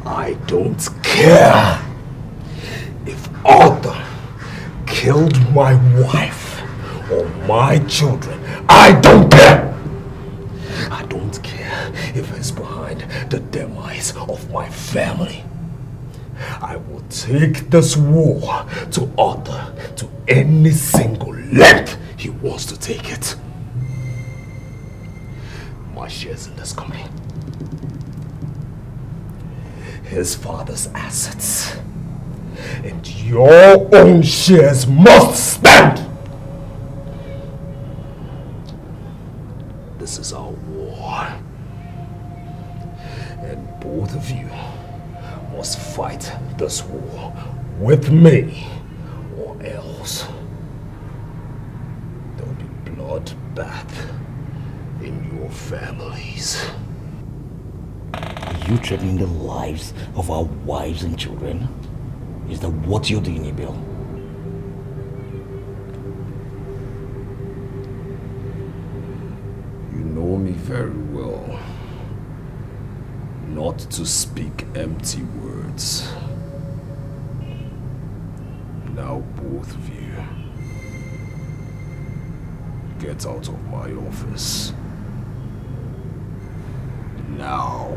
I don't care if Arthur killed my wife or my children. I don't care. I don't care if it's behind the demise of my family. I will take this war to Arthur to any single length he wants to take it. My shares in this company, his father's assets, and your own shares must stand. This is our war, and both of you must fight this war with me, or else there'll be bloodbath in your families. Are you threatening the lives of our wives and children? Is that what you're doing, Abel? You know me very well. Not to speak empty words. Now both of you, get out of my office. Now.